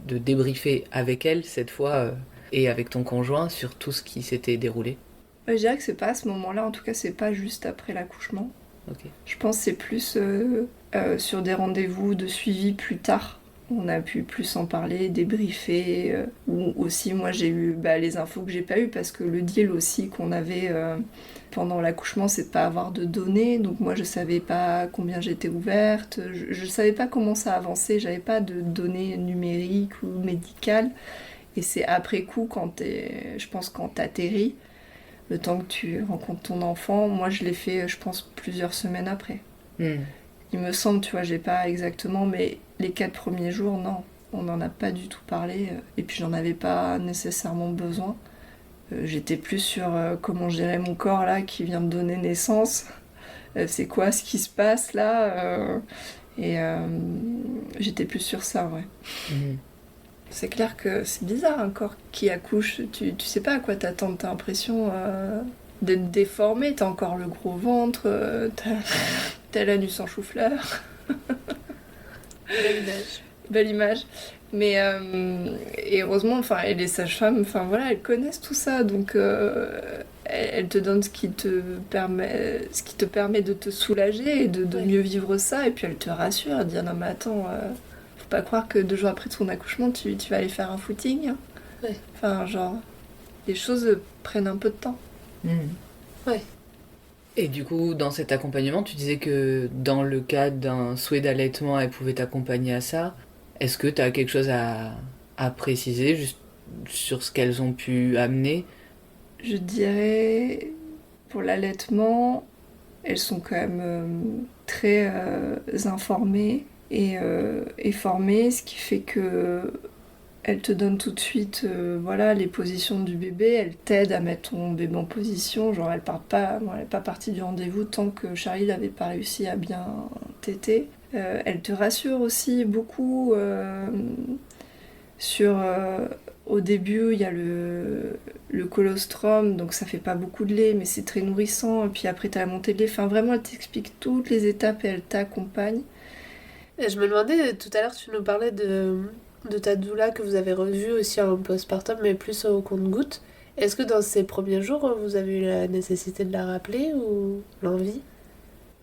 débriefer avec elle, cette fois, et avec ton conjoint, sur tout ce qui s'était déroulé? Je dirais que c'est pas à ce moment-là, en tout cas, c'est pas juste après l'accouchement. Okay. Je pense que c'est plus sur des rendez-vous de suivi plus tard. On a pu plus en parler, débriefer, ou aussi moi j'ai eu les infos que j'ai pas eues parce que le deal aussi qu'on avait pendant l'accouchement c'est de pas avoir de données, donc moi je savais pas combien j'étais ouverte, je savais pas comment ça avançait, j'avais pas de données numériques ou médicales, et c'est après coup je pense quand t'atterris, le temps que tu rencontres ton enfant, moi je l'ai fait je pense plusieurs semaines après. Il me semble, tu vois, j'ai pas exactement, mais les 4 premiers jours, non, on n'en a pas du tout parlé, et puis j'en avais pas nécessairement besoin. J'étais plus sur comment gérer mon corps là, qui vient de donner naissance, c'est quoi ce qui se passe là, et j'étais plus sur ça, ouais. C'est clair que c'est bizarre, un corps qui accouche, tu sais pas à quoi t'attendre, t'as l'impression d'être déformé, t'as encore le gros ventre, t'as l'anus en chou-fleur. Belle image. Mais et heureusement, et les sages-femmes, elles connaissent tout ça, donc elles te donnent ce qui te permet de te soulager et de mieux vivre ça, et puis elles te rassurent, elles disent non mais attends, faut pas croire que 2 jours après ton accouchement, tu vas aller faire un footing. Hein. Ouais. Les choses prennent un peu de temps. Ouais. Et du coup, dans cet accompagnement, tu disais que dans le cas d'un souhait d'allaitement, elle pouvait t'accompagner à ça. Est-ce que tu as quelque chose à préciser juste sur ce qu'elles ont pu amener? Je dirais, pour l'allaitement, elles sont quand même très informées et formées, ce qui fait que elles te donnent tout de suite voilà, les positions du bébé, elles t'aident à mettre ton bébé en position, genre elle part pas, bon, elle n'est pas partie du rendez-vous tant que Charlie n'avait pas réussi à bien téter. Elle te rassure aussi beaucoup sur... au début, il y a le colostrum, donc ça fait pas beaucoup de lait, mais c'est très nourrissant. Et puis après, tu as la montée de lait. Enfin, vraiment, elle t'explique toutes les étapes et elle t'accompagne. Et je me demandais, tout à l'heure, tu nous parlais de ta doula que vous avez revue aussi en postpartum, mais plus au compte-gouttes. Est-ce que dans ces premiers jours, vous avez eu la nécessité de la rappeler ou l'envie?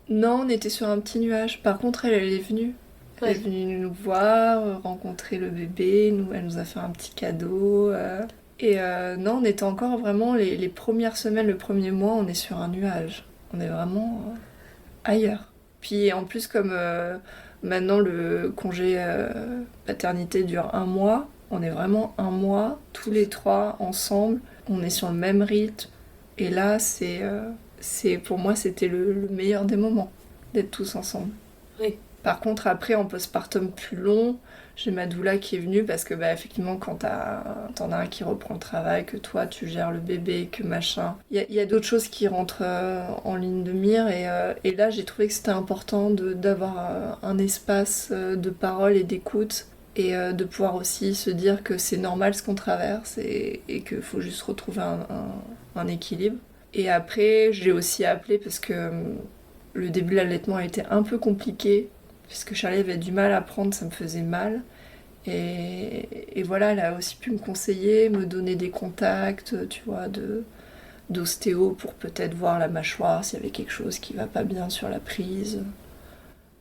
Non, on était sur un petit nuage. Par contre, elle est venue. Elle est venue nous voir, rencontrer le bébé. Elle nous a fait un petit cadeau. Non, on était encore vraiment les premières semaines, le premier mois, on est sur un nuage. On est vraiment ailleurs. Puis en plus, comme maintenant le congé paternité dure un mois, on est vraiment un mois, tous les trois ensemble, on est sur le même rythme. Et là, pour moi, c'était le meilleur des moments d'être tous ensemble. Oui. Par contre, après, en postpartum plus long, j'ai ma doula qui est venue parce que, effectivement, quand t'en as un qui reprend le travail, que toi, tu gères le bébé, que machin... Il y a d'autres choses qui rentrent en ligne de mire et là, j'ai trouvé que c'était important d'avoir un espace de parole et d'écoute et de pouvoir aussi se dire que c'est normal ce qu'on traverse et qu'il faut juste retrouver un équilibre. Et après, j'ai aussi appelé parce que le début de l'allaitement a été un peu compliqué puisque Charlie avait du mal à prendre, ça me faisait mal. Et voilà, elle a aussi pu me conseiller, me donner des contacts, tu vois, d'ostéo pour peut-être voir la mâchoire, s'il y avait quelque chose qui va pas bien sur la prise.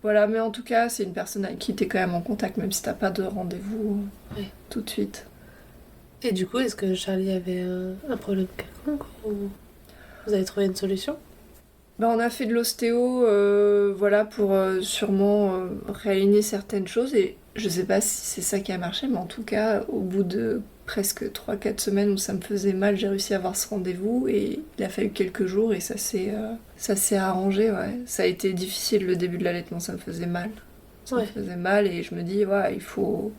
Voilà, mais en tout cas, c'est une personne avec qui t'es quand même en contact, même si t'as pas de rendez-vous tout de suite. Et du coup, est-ce que Charlie avait un problème quelconque ou vous avez trouvé une solution? On a fait de l'ostéo voilà, pour sûrement réaligner certaines choses et je sais pas si c'est ça qui a marché, mais en tout cas, au bout de presque 3-4 semaines où ça me faisait mal, j'ai réussi à avoir ce rendez-vous et il a fallu quelques jours et ça s'est arrangé. Ouais. Ça a été difficile le début de l'allaitement, ça me faisait mal. Ça me faisait mal et je me dis, ouais, il faut...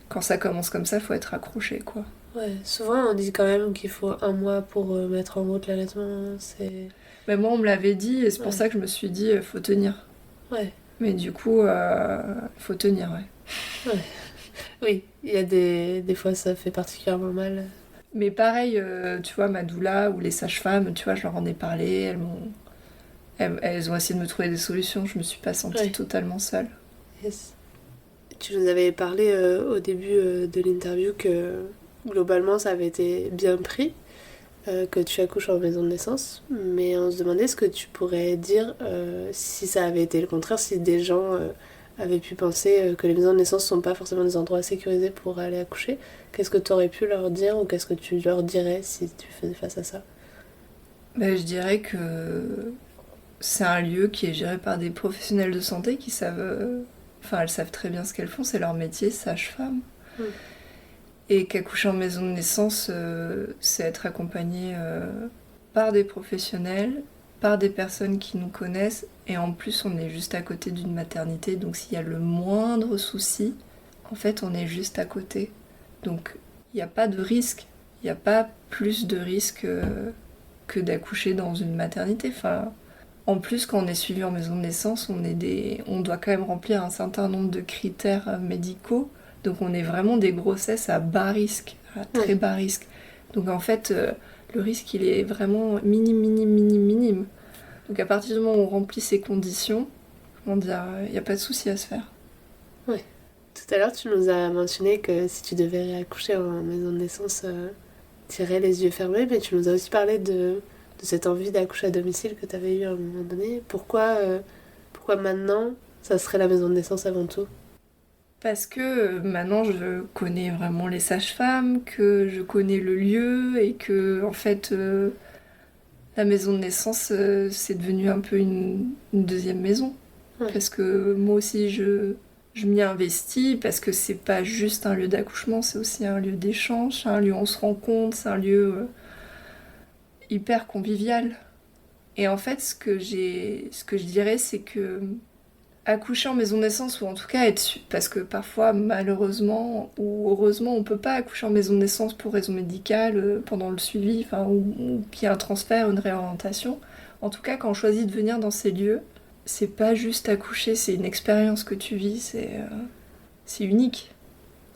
Quand ça commence comme ça, il faut être accroché, quoi. Ouais, souvent on dit quand même qu'il faut un mois pour mettre en route l'allaitement, c'est... Mais moi, on me l'avait dit, et c'est pour ça que je me suis dit, faut tenir. Ouais. Mais du coup, faut tenir, ouais. Ouais. Oui, il y a des fois ça fait particulièrement mal. Mais pareil, tu vois, ma doula ou les sages-femmes, tu vois, je leur en ai parlé, elles ont essayé de me trouver des solutions, je me suis pas sentie totalement seule. Yes. Tu nous avais parlé au début de l'interview que globalement ça avait été bien pris. Que tu accouches en maison de naissance, mais on se demandait ce que tu pourrais dire si ça avait été le contraire, si des gens avaient pu penser que les maisons de naissance sont pas forcément des endroits sécurisés pour aller accoucher. Qu'est-ce que tu aurais pu leur dire ou qu'est-ce que tu leur dirais si tu faisais face à ça? Je dirais que c'est un lieu qui est géré par des professionnels de santé qui savent... Enfin, elles savent très bien ce qu'elles font, c'est leur métier, sage-femme. Et qu'accoucher en maison de naissance, c'est être accompagné par des professionnels, par des personnes qui nous connaissent, et en plus on est juste à côté d'une maternité, donc s'il y a le moindre souci, en fait on est juste à côté. Donc il n'y a pas de risque, il n'y a pas plus de risque que d'accoucher dans une maternité. Enfin, en plus quand on est suivi en maison de naissance, on doit quand même remplir un certain nombre de critères médicaux. Donc on est vraiment des grossesses à bas risque, à très bas risque. Donc en fait, le risque il est vraiment minime. Donc à partir du moment où on remplit ces conditions, comment dire, il n'y a pas de souci à se faire. Ouais. Tout à l'heure, tu nous as mentionné que si tu devais accoucher en maison de naissance, tu irais les yeux fermés, mais tu nous as aussi parlé de cette envie d'accoucher à domicile que tu avais eue à un moment donné. Pourquoi maintenant, ça serait la maison de naissance avant tout ? Parce que maintenant je connais vraiment les sages-femmes, que je connais le lieu et que en fait La maison de naissance, c'est devenu un peu une deuxième maison. Ouais. Parce que moi aussi, je m'y investis, parce que c'est pas juste un lieu d'accouchement, c'est aussi un lieu d'échange, c'est un lieu où on se rencontre, c'est un lieu hyper convivial. Et en fait, ce que je dirais, c'est que accoucher en maison de naissance, ou en tout cas parce que parfois, malheureusement ou heureusement, on peut pas accoucher en maison de naissance pour raison médicale pendant le suivi, ou qu'il y a un transfert, une réorientation. En tout cas, quand on choisit de venir dans ces lieux, c'est pas juste accoucher, c'est une expérience que tu vis, c'est unique.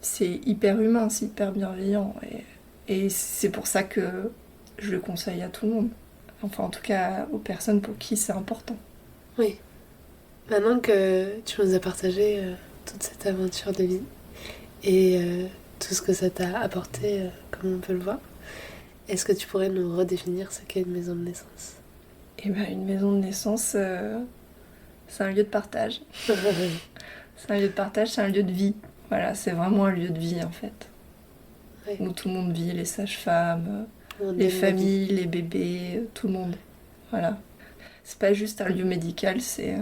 C'est hyper humain, c'est hyper bienveillant. Et c'est pour ça que je le conseille à tout le monde. Enfin, en tout cas, aux personnes pour qui c'est important. Oui. Maintenant que tu nous as partagé toute cette aventure de vie et tout ce que ça t'a apporté, comme on peut le voir, est-ce que tu pourrais nous redéfinir ce qu'est une maison de naissance ? Eh ben, une maison de naissance, c'est un lieu de partage. C'est un lieu de partage, c'est un lieu de vie. Voilà, c'est vraiment un lieu de vie en fait. Oui. Où tout le monde vit, les sages-femmes, les familles, les bébés, tout le monde. Voilà. C'est pas juste un lieu médical, c'est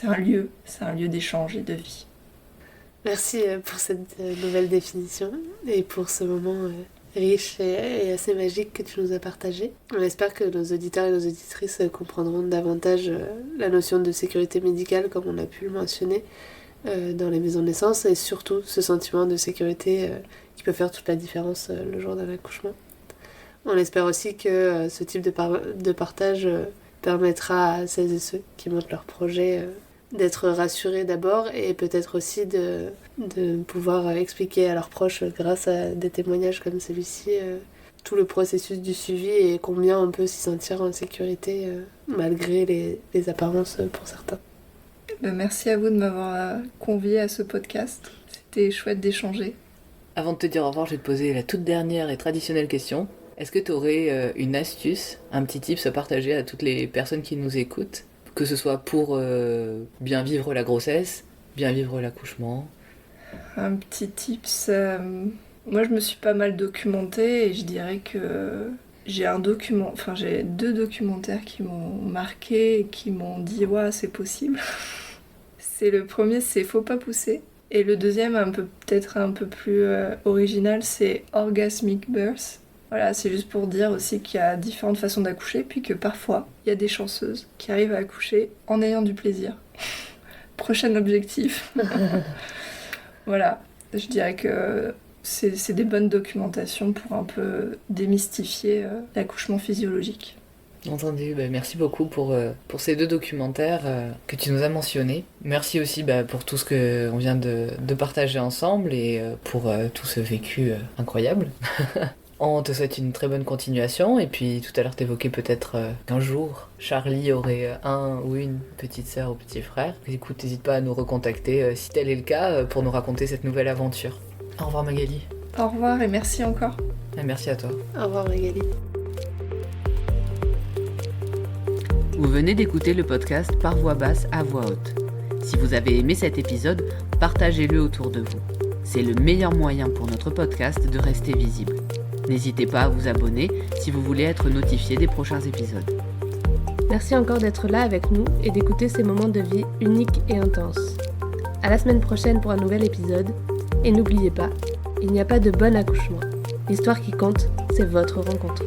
un lieu d'échange et de vie. Merci pour cette nouvelle définition et pour ce moment riche et assez magique que tu nous as partagé. On espère que nos auditeurs et nos auditrices comprendront davantage la notion de sécurité médicale, comme on a pu le mentionner, dans les maisons de naissance, et surtout ce sentiment de sécurité qui peut faire toute la différence le jour d'un accouchement. On espère aussi que ce type de partage permettra à celles et ceux qui montent leur projet d'être rassurés d'abord, et peut-être aussi de pouvoir expliquer à leurs proches, grâce à des témoignages comme celui-ci, tout le processus du suivi et combien on peut s'y sentir en sécurité malgré les apparences pour certains. Merci à vous de m'avoir convié à ce podcast. C'était chouette d'échanger. Avant de te dire au revoir, je vais te poser la toute dernière et traditionnelle question. Est-ce que tu aurais une astuce, un petit tips à partager à toutes les personnes qui nous écoutent, que ce soit pour bien vivre la grossesse, bien vivre l'accouchement? Un petit tips. Moi, je me suis pas mal documentée et je dirais que j'ai deux documentaires qui m'ont marqué et qui m'ont dit ouais, c'est possible. Le premier, c'est Faut pas pousser. Et le deuxième, peut-être un peu plus original, c'est Orgasmic Birth. Voilà, c'est juste pour dire aussi qu'il y a différentes façons d'accoucher, puis que parfois, il y a des chanceuses qui arrivent à accoucher en ayant du plaisir. Prochain objectif. Voilà, je dirais que c'est des bonnes documentations pour un peu démystifier l'accouchement physiologique. Entendu, merci beaucoup pour ces deux documentaires que tu nous as mentionnés. Merci aussi pour tout ce qu'on vient de partager ensemble et pour tout ce vécu incroyable. On te souhaite une très bonne continuation, et puis tout à l'heure t'évoquais peut-être qu'un jour Charlie aurait un ou une petite sœur ou petit frère. Écoute, n'hésite pas à nous recontacter si tel est le cas pour nous raconter cette nouvelle aventure. Au revoir Magali. Au revoir et merci encore. Et merci à toi. Au revoir Magali. Vous venez d'écouter le podcast Par voix basse à voix haute. Si vous avez aimé cet épisode, partagez-le autour de vous. C'est le meilleur moyen pour notre podcast de rester visible. N'hésitez pas à vous abonner si vous voulez être notifié des prochains épisodes. Merci encore d'être là avec nous et d'écouter ces moments de vie uniques et intenses. À la semaine prochaine pour un nouvel épisode. Et n'oubliez pas, il n'y a pas de bon accouchement. L'histoire qui compte, c'est votre rencontre.